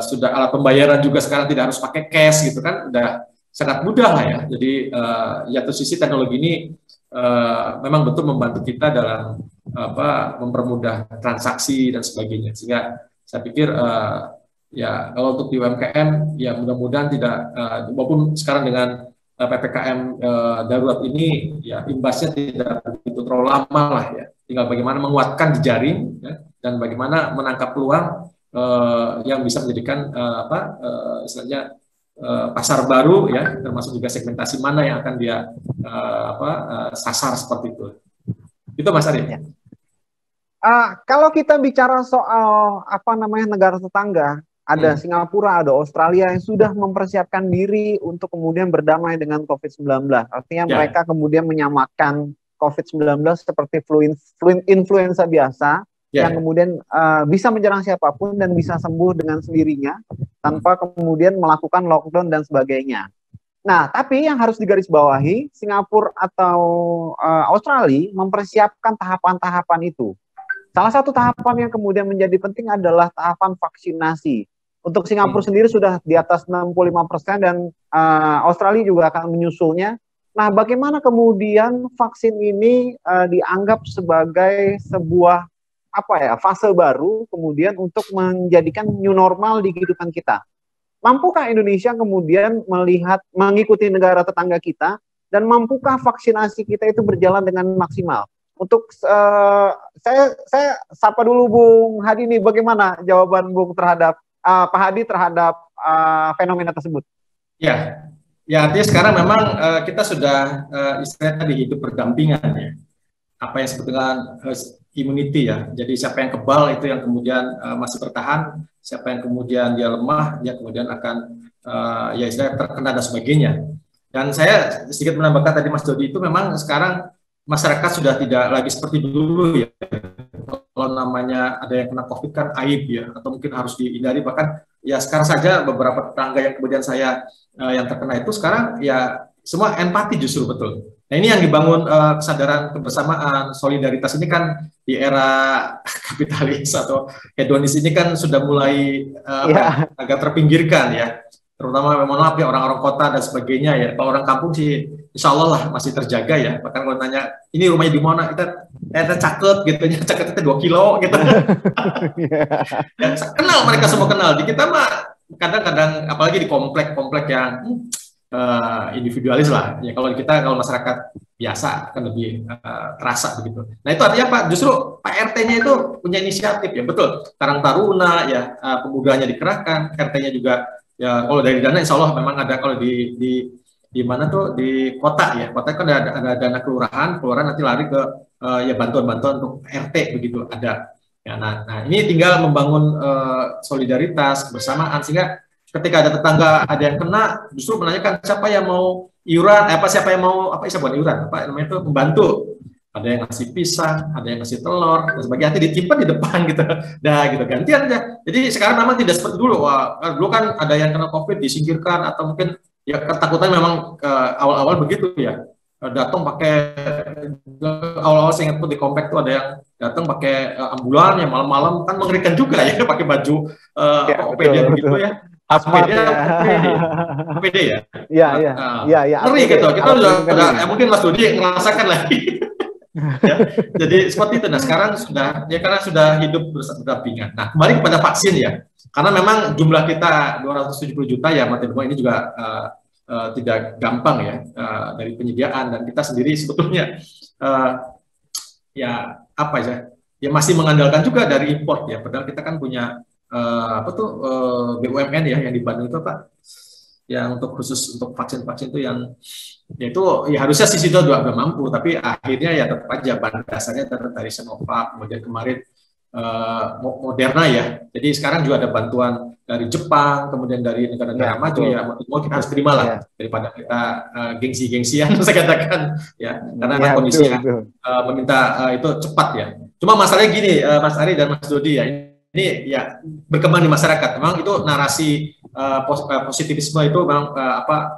sudah alat pembayaran juga sekarang tidak harus pakai cash gitu kan, udah sangat mudah lah ya. Jadi ya satu sisi teknologi ini memang betul membantu kita dalam mempermudah transaksi dan sebagainya. Sehingga saya pikir ya kalau untuk di UMKM ya mudah-mudahan tidak maupun sekarang dengan PPKM darurat ini ya imbasnya tidak begitu terlalu lama lah ya. Tinggal bagaimana menguatkan jejaring ya, dan bagaimana menangkap peluang yang bisa menjadikan istilahnya pasar baru ya, termasuk juga segmentasi mana yang akan dia sasar seperti itu. Itu Mas Ari. Ya. Kalau kita bicara soal apa namanya negara tetangga, ada Singapura, ada Australia yang sudah mempersiapkan diri untuk kemudian berdamai dengan COVID-19. Artinya mereka kemudian menyamakan COVID-19 seperti flu influenza biasa, yang kemudian bisa menyerang siapapun dan bisa sembuh dengan sendirinya tanpa kemudian melakukan lockdown dan sebagainya. Nah, tapi yang harus digarisbawahi, Singapura atau Australia mempersiapkan tahapan-tahapan itu. Salah satu tahapan yang kemudian menjadi penting adalah tahapan vaksinasi. Untuk Singapura sendiri sudah di atas 65% dan Australia juga akan menyusulnya. Nah, bagaimana kemudian vaksin ini dianggap sebagai sebuah fase baru kemudian untuk menjadikan new normal di kehidupan kita? Mampukah Indonesia kemudian mengikuti negara tetangga kita, dan mampukah vaksinasi kita itu berjalan dengan maksimal? Untuk saya sapa dulu Bung Hadi nih, bagaimana jawaban Bung terhadap Pak Hadi terhadap fenomena tersebut? Ya artinya sekarang memang kita sudah istilahnya tadi hidup berdampingan ya. Apa yang disebut dengan immunity ya. Jadi siapa yang kebal itu yang kemudian masih bertahan, siapa yang kemudian dia lemah, dia kemudian akan ya istilahnya terkena dan sebagainya. Dan saya sedikit menambahkan tadi Mas Dodi, itu memang sekarang masyarakat sudah tidak lagi seperti dulu ya. Kalau namanya ada yang kena COVID kan aib ya, atau mungkin harus dihindari. Bahkan ya sekarang saja beberapa tetangga yang kemudian saya yang terkena itu sekarang ya semua empati justru betul. Nah ini yang dibangun kesadaran kebersamaan, solidaritas ini kan di era kapitalis atau hedonis ini kan sudah mulai agak terpinggirkan ya. Terutama mohon maaf ya orang-orang kota dan sebagainya ya. Kalau orang kampung sih insya Allah lah masih terjaga ya. Bahkan kalau nanya ini rumahnya di mana, kita caket gitu, caketnya 2 kilo gitu. Ya, kenal, mereka semua kenal. Di kita mah kadang-kadang apalagi di komplek-komplek yang individualis lah. Ya kalau masyarakat biasa akan lebih terasa begitu. Nah itu artinya Pak, justru Pak RT-nya itu punya inisiatif ya, betul. Karang Taruna ya, pemudanya dikerahkan, RT-nya juga. Ya kalau dari dana insya Allah memang ada. Kalau di mana tuh di kota ya, kota kan ada dana kelurahan nanti lari ke ya bantuan-bantuan untuk RT begitu ada. Ya, nah ini tinggal membangun solidaritas kebersamaan sehingga ketika ada tetangga ada yang kena justru menanyakan siapa yang mau iuran, siapa yang mau bukan iuran, namanya itu membantu. Ada yang ngasih pisang, ada yang ngasih telur, dan sebagainya. Nanti ditimpa di depan gitu. Dah gitu, gantian aja. Jadi sekarang memang tidak seperti dulu. Dulu kan ada yang kena COVID disingkirkan atau mungkin ya ketakutan memang awal-awal begitu ya. Datang pakai awal-awal saya ingat tuh di komplek tuh ada yang datang pakai ambulan yang malam-malam kan mengerikan juga ya, pakai baju OPD begitu ya. OPD ya. Iya. Ngeri gitu. Kita udah mungkin Mas Dodi ngerasakan lagi. Ya, jadi seperti itu. Nah sekarang karena sudah hidup berdampingan. Nah kembali kepada vaksin ya, karena memang jumlah kita 270 juta ya, Mas ini juga tidak gampang ya dari penyediaan, dan kita sendiri sebetulnya ya masih mengandalkan juga dari import ya. Padahal kita kan punya BUMN ya yang di Bandung itu Pak, yang khusus untuk vaksin-vaksin itu yang itu ya harusnya sisi itu juga mampu, tapi akhirnya ya tetap aja bahan dasarnya dari Sinovac, kemudian kemarin Moderna ya. Jadi sekarang juga ada bantuan dari Jepang, kemudian dari negara-negara maju ya. Mau kita harus terima lah daripada kita gengsi-gengsian saya katakan ya, karena kondisi meminta itu cepat ya. Cuma masalahnya gini Mas Ari dan Mas Dodi ya, ini ya berkembang di masyarakat. Memang itu narasi positivisme itu memang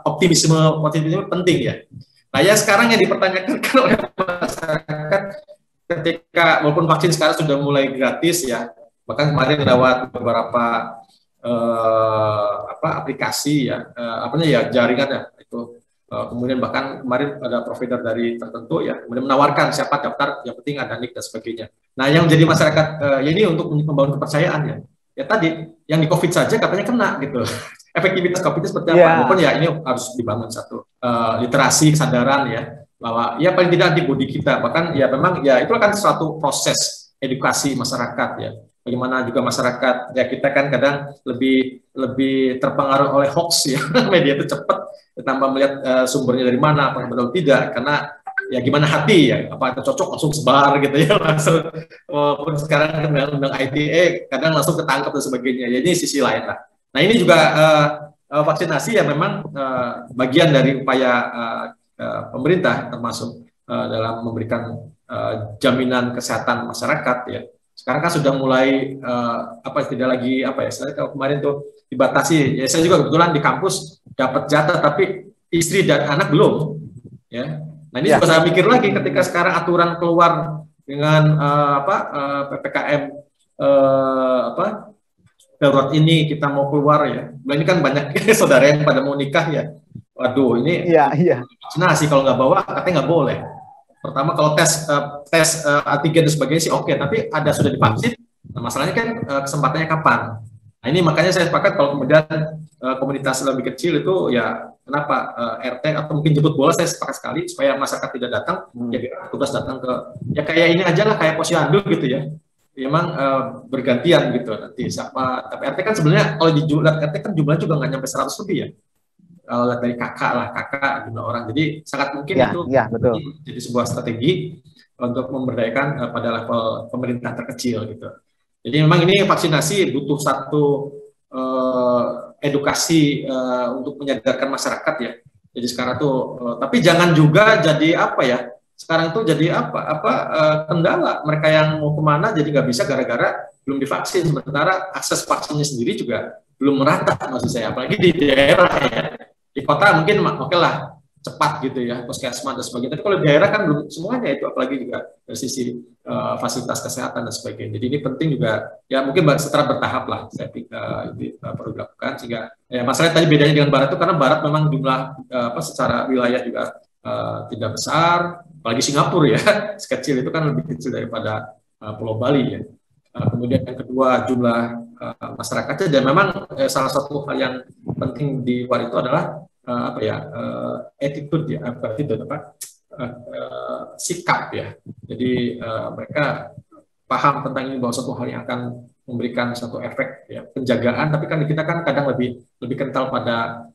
optimisme penting ya. Nah ya sekarang yang dipertanyakan oleh masyarakat ketika walaupun vaksin sekarang sudah mulai gratis ya, bahkan kemarin lewat beberapa aplikasi ya, jaringan ya itu, kemudian bahkan kemarin ada provider dari tertentu ya, kemudian menawarkan siapa daftar, yang penting ada nik dan sebagainya. Nah yang menjadi masyarakat ya ini untuk membangun kepercayaan ya tadi yang di COVID saja katanya kena gitu. Efektivitas COVID itu seperti apa? Walaupun ya ini harus dibangun satu literasi, kesadaran ya, bahwa ya paling tidak antibodi kita. Bahkan ya memang ya itu kan suatu proses edukasi masyarakat ya. Bagaimana juga masyarakat ya, kita kan kadang lebih terpengaruh oleh hoax ya. Media itu cepat tanpa melihat sumbernya dari mana, apakah betul tidak, karena ya gimana hati ya, apa cocok langsung sebar gitu ya langsung. Walaupun sekarang kan undang-undang ITE kadang langsung ketangkap dan sebagainya. Ya ini sisi lain lah. Nah ini juga vaksinasi ya memang bagian dari upaya pemerintah termasuk dalam memberikan jaminan kesehatan masyarakat ya. Sekarang kan sudah mulai tidak lagi saya kalau kemarin tuh dibatasi. Ya saya juga kebetulan di kampus dapat jatah tapi istri dan anak belum ya. Nah ini juga saya pikir lagi ketika sekarang aturan keluar dengan PPKM darurat ini kita mau keluar ya. Nah, ini kan banyak saudara yang pada mau nikah ya. Waduh ini vaksinasi kalau nggak bawa katanya nggak boleh. Pertama kalau tes antigen dan sebagainya sih oke, tapi ada sudah divaksin. Nah, masalahnya kan kesempatannya kapan? Nah ini makanya saya sepakat kalau kemudian komunitas lebih kecil itu ya kenapa RT atau mungkin jemput bola saya sepakat sekali supaya masyarakat tidak datang ya tugas datang ke ya kayak ini aja lah kayak posyandu gitu ya. Memang bergantian gitu nanti siapa. Tapi RT kan sebenarnya kalau di RT kan jumlahnya juga nggak nyampe 100 lebih ya. Kalau dari kakak jumlah orang, jadi sangat mungkin itu betul. jadi sebuah strategi untuk memberdayakan pada level pemerintah terkecil gitu. Jadi memang ini vaksinasi butuh satu edukasi untuk menyadarkan masyarakat ya. Jadi sekarang tuh, tapi jangan juga jadi sekarang itu jadi kendala mereka yang mau kemana jadi nggak bisa gara-gara belum divaksin, sementara akses vaksinnya sendiri juga belum merata maksud saya, apalagi di daerah ya. Di kota mungkin oke lah cepat gitu ya, puskesmas dan sebagainya, tapi kalau di daerah kan belum semuanya itu, apalagi juga dari sisi fasilitas kesehatan dan sebagainya. Jadi ini penting juga ya, mungkin secara bertahap lah saya pikir itu perlu dilakukan, sehingga ya masalahnya tadi bedanya dengan barat itu karena barat memang jumlah secara wilayah juga tidak besar, apalagi Singapura ya sekecil itu kan lebih kecil daripada Pulau Bali ya. Kemudian yang kedua jumlah masyarakatnya, dan memang salah satu hal yang penting di luar itu adalah attitude ya, sikap ya. Jadi mereka paham tentang ini bahwa suatu hal yang akan memberikan satu efek ya, penjagaan, tapi kan kita kan kadang lebih kental pada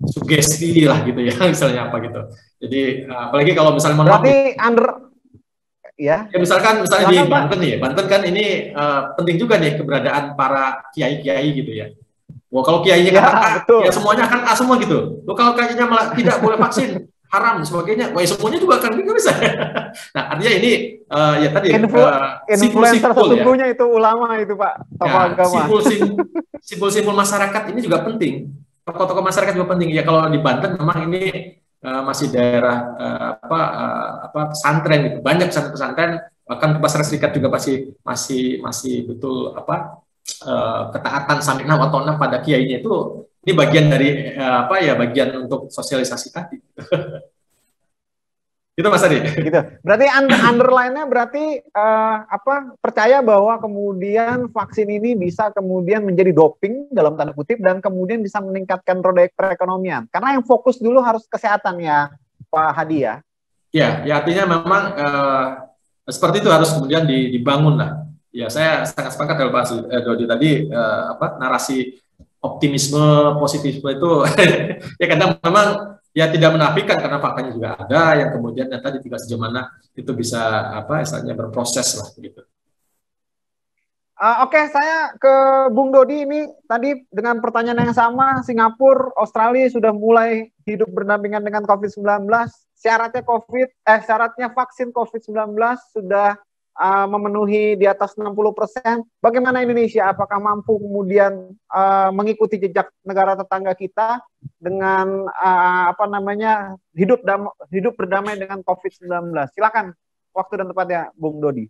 sugesti lah gitu ya misalnya apa gitu. Jadi apalagi kalau misalnya berarti ya misalnya di Banten nih, Banten kan ini penting juga nih keberadaan para kiai-kiai gitu ya. Wah kalau kiainya kata ya semuanya akan A semua gitu. Loh kalau kiainya malah tidak boleh vaksin, haram sebagainya. Wah ya semuanya juga akan gitu bisa. Nah artinya ini ya tadi influencer sesungguhnya ya. Itu ulama itu Pak, tokoh agama. Simbol-simbol masyarakat ini juga penting. Tokoh-tokoh masyarakat juga penting ya. Kalau di Banten memang ini masih daerah pesantren gitu, banyak pesantren, bahkan Pasar Serikat juga masih betul ketaatan samikna wa ta'na pada kiainya itu. Ini bagian dari bagian untuk sosialisasi tadi. Itu Mas Adi. Gitu. Berarti underline-nya berarti percaya bahwa kemudian vaksin ini bisa kemudian menjadi doping dalam tanda kutip dan kemudian bisa meningkatkan roda perekonomian. Karena yang fokus dulu harus kesehatan ya Pak Hadi ya. Ya artinya memang seperti itu harus kemudian dibangun lah. Ya saya sangat sepakat kalau Pak Dodi tadi narasi optimisme, positifme itu ya kadang memang ya tidak menafikan karena faktanya juga ada yang kemudian tadi tinggal sejauh mana itu bisa misalnya berproses lah gitu. Oke, saya ke Bung Dodi ini tadi dengan pertanyaan yang sama. Singapura, Australia sudah mulai hidup berdampingan dengan COVID-19. Syaratnya vaksin COVID-19 sudah memenuhi di atas 60%. Bagaimana Indonesia? Apakah mampu kemudian mengikuti jejak negara tetangga kita dengan hidup berdamai dengan COVID-19? Silakan waktu dan tempatnya, Bung Dodi.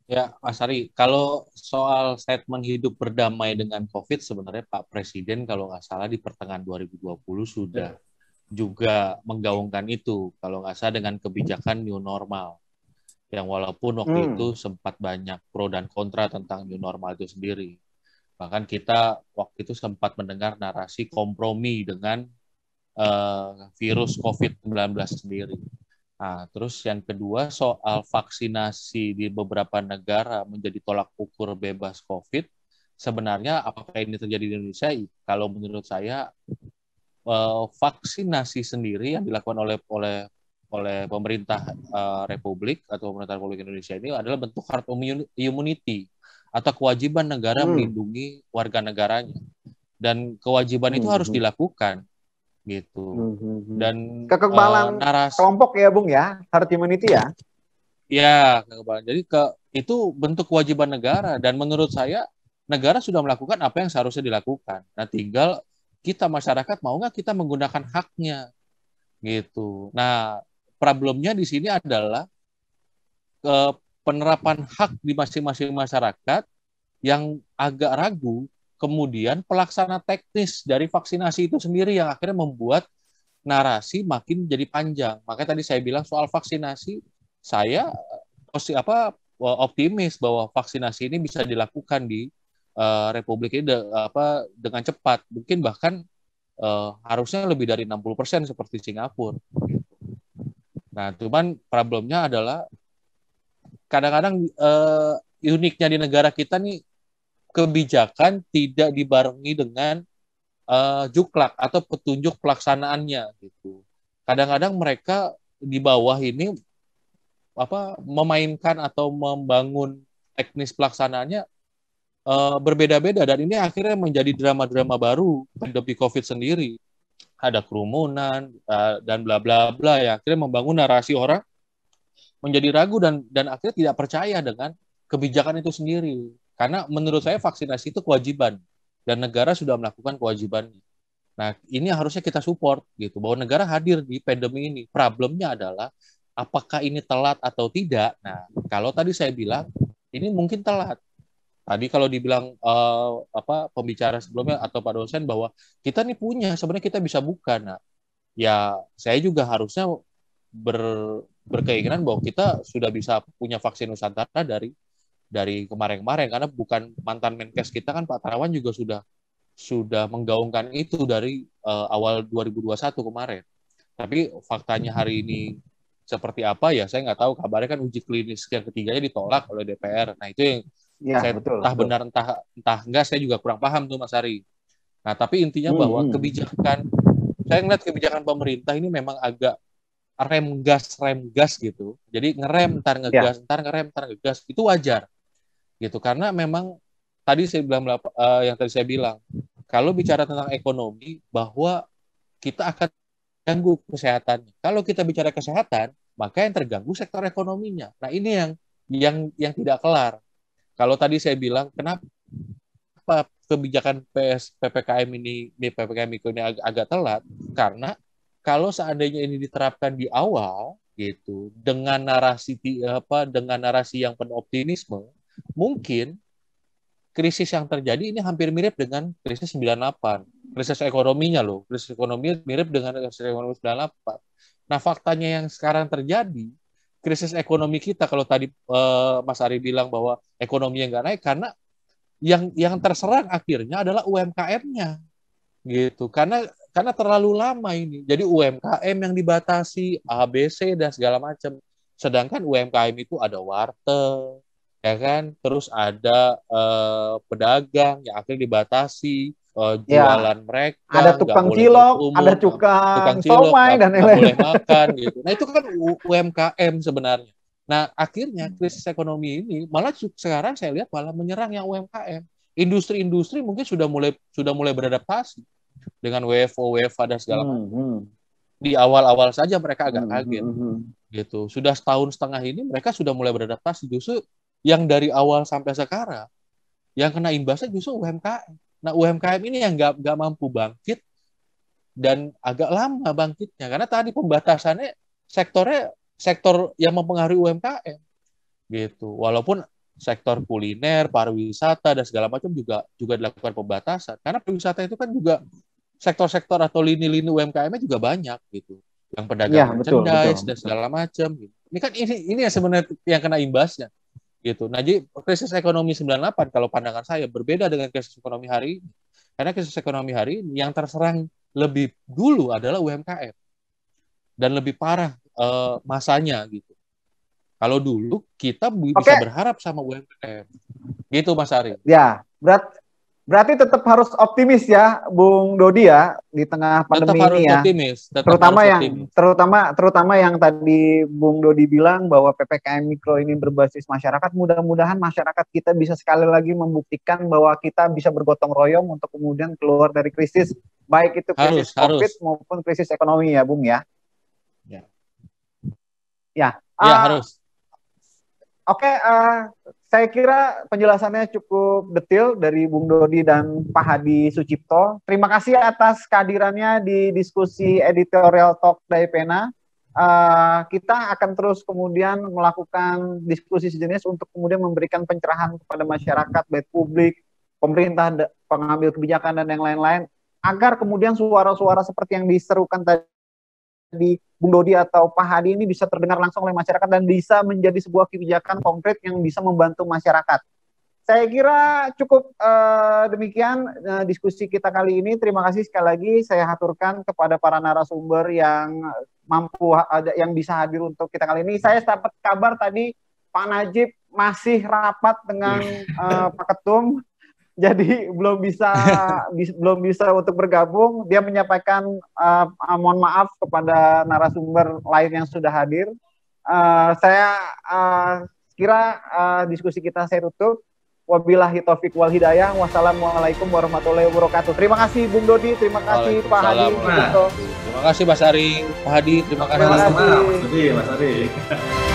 Ya, Mas Ari, kalau soal statement hidup berdamai dengan COVID, sebenarnya Pak Presiden kalau nggak salah di pertengahan 2020 sudah juga menggaungkan itu, kalau nggak salah dengan kebijakan new normal. Yang walaupun waktu itu sempat banyak pro dan kontra tentang new normal itu sendiri. Bahkan kita waktu itu sempat mendengar narasi kompromi dengan virus COVID-19 sendiri. Nah, terus yang kedua soal vaksinasi di beberapa negara menjadi tolak ukur bebas COVID, sebenarnya apakah ini terjadi di Indonesia? Kalau menurut saya vaksinasi sendiri yang dilakukan oleh pemerintah Republik atau pemerintah Republik Indonesia ini adalah bentuk herd immunity atau kewajiban negara melindungi warga negaranya, dan kewajiban itu harus dilakukan gitu. Dan kekebalan kelompok ya Bung ya, herd immunity ya. Ya, kekebalan. Jadi itu bentuk kewajiban negara, dan menurut saya negara sudah melakukan apa yang seharusnya dilakukan. Nah, tinggal kita masyarakat mau nggak kita menggunakan haknya gitu. Nah, problemnya di sini adalah penerapan hak di masing-masing masyarakat yang agak ragu, kemudian pelaksana teknis dari vaksinasi itu sendiri yang akhirnya membuat narasi makin jadi panjang. Makanya tadi saya bilang soal vaksinasi, saya optimis bahwa vaksinasi ini bisa dilakukan di Republik ini dengan cepat. Mungkin bahkan harusnya lebih dari 60% seperti Singapura. Nah, cuman problemnya adalah kadang-kadang uniknya di negara kita nih, kebijakan tidak dibarengi dengan juklak atau petunjuk pelaksanaannya gitu. Kadang-kadang mereka di bawah ini memainkan atau membangun teknis pelaksanaannya berbeda-beda, dan ini akhirnya menjadi drama-drama baru pandemi COVID sendiri. Ada kerumunan dan bla bla bla ya, akhirnya membangun narasi orang menjadi ragu dan akhirnya tidak percaya dengan kebijakan itu sendiri. Karena menurut saya vaksinasi itu kewajiban dan negara sudah melakukan kewajibannya. Nah, ini harusnya kita support gitu, bahwa negara hadir di pandemi ini. Problemnya adalah apakah ini telat atau tidak. Nah, kalau tadi saya bilang ini mungkin telat. Tadi kalau dibilang pembicara sebelumnya atau Pak dosen bahwa kita nih punya, sebenarnya kita bisa buka. Nah, ya saya juga harusnya berkeinginan bahwa kita sudah bisa punya vaksin Nusantara dari kemarin-kemarin, karena bukan mantan Menkes kita kan Pak Terawan juga sudah menggaungkan itu dari awal 2021 kemarin. Tapi faktanya hari ini seperti apa ya saya nggak tahu. Kabarnya kan uji klinis yang ketiganya ditolak oleh DPR. Nah, itu yang saya entah benar entah enggak, saya juga kurang paham tuh Mas Ari. Nah, tapi intinya bahwa kebijakan, saya ngeliat kebijakan pemerintah ini memang agak rem gas gitu. Jadi ngerem ntar ngegas, ntar ngerem ntar ngegas, itu wajar gitu. Karena memang tadi saya bilang yang tadi saya bilang, kalau bicara tentang ekonomi bahwa kita akan ganggu kesehatan. Kalau kita bicara kesehatan, maka yang terganggu sektor ekonominya. Nah, ini yang tidak kelar. Kalau tadi saya bilang kenapa kebijakan PPKM ini agak telat, karena kalau seandainya ini diterapkan di awal gitu dengan narasi yang penuh optimisme, mungkin krisis yang terjadi ini hampir mirip dengan krisis 98. Krisis ekonominya loh. Krisis ekonomi mirip dengan krisis ekonomi 98. Nah, faktanya yang sekarang terjadi, krisis ekonomi kita, kalau tadi Mas Ari bilang bahwa ekonominya nggak naik, karena yang terserang akhirnya adalah UMKM-nya. Gitu. Karena terlalu lama ini. Jadi UMKM yang dibatasi, ABC, dan segala macam. Sedangkan UMKM itu ada warteg, ya kan, terus ada pedagang yang akhirnya dibatasi jualan mereka, ada tukang cilok, ada tukang somai dan nggak boleh makan gitu. Nah, itu kan UMKM sebenarnya. Nah, akhirnya krisis ekonomi ini malah sekarang saya lihat malah menyerang yang UMKM. Industri-industri mungkin sudah mulai beradaptasi dengan WFO, WFA dan segala macam. Di awal-awal saja mereka agak kaget gitu. Sudah setahun setengah ini mereka sudah mulai beradaptasi. Justru yang dari awal sampai sekarang yang kena imbasnya justru UMKM. Nah, UMKM ini yang nggak mampu bangkit dan agak lama bangkitnya karena tadi pembatasannya sektor yang mempengaruhi UMKM gitu. Walaupun sektor kuliner, pariwisata dan segala macam juga dilakukan pembatasan karena pariwisata itu kan juga sektor-sektor atau lini-lini UMKM-nya juga banyak gitu. Yang pedagang merchandise dan segala macam gitu. Ini kan ini yang sebenarnya yang kena imbasnya. Gitu. Nah, jadi krisis ekonomi 98 kalau pandangan saya berbeda dengan krisis ekonomi hari ini. Karena krisis ekonomi hari ini yang terserang lebih dulu adalah UMKM. Dan lebih parah masanya gitu. Kalau dulu kita bisa berharap sama UMKM. Gitu Mas Ari. Ya, Berarti tetap harus optimis ya, Bung Dodi ya, di tengah pandemi ini ya. Terutama yang tadi Bung Dodi bilang bahwa PPKM Mikro ini berbasis masyarakat. Mudah-mudahan masyarakat kita bisa sekali lagi membuktikan bahwa kita bisa bergotong royong untuk kemudian keluar dari krisis, baik itu krisis COVID maupun krisis ekonomi ya, Bung ya. Ya, harus. Oke, saya kira penjelasannya cukup detail dari Bung Dodi dan Pak Hadi Sucipto. Terima kasih atas kehadirannya di diskusi editorial talk Daipena. Kita akan terus kemudian melakukan diskusi sejenis untuk kemudian memberikan pencerahan kepada masyarakat, baik publik, pemerintah, pengambil kebijakan, dan yang lain-lain, agar kemudian suara-suara seperti yang diserukan tadi di Bung Dodi atau Pak Hadi ini bisa terdengar langsung oleh masyarakat dan bisa menjadi sebuah kebijakan konkret yang bisa membantu masyarakat. Saya kira cukup demikian diskusi kita kali ini. Terima kasih sekali lagi saya haturkan kepada para narasumber yang yang bisa hadir untuk kita kali ini. Saya dapat kabar tadi Pak Najib masih rapat dengan Pak Ketum. Jadi belum bisa untuk bergabung. Dia menyampaikan mohon maaf kepada narasumber lain yang sudah hadir. Saya kira diskusi kita saya tutup. Wabillahi taufik wal hidayah. Wassalamualaikum warahmatullahi wabarakatuh. Terima kasih Bung Dodi, terima kasih Pak Hadi. Terima kasih Mas Ari, Pak Hadi, terima kasih. Mas Ari.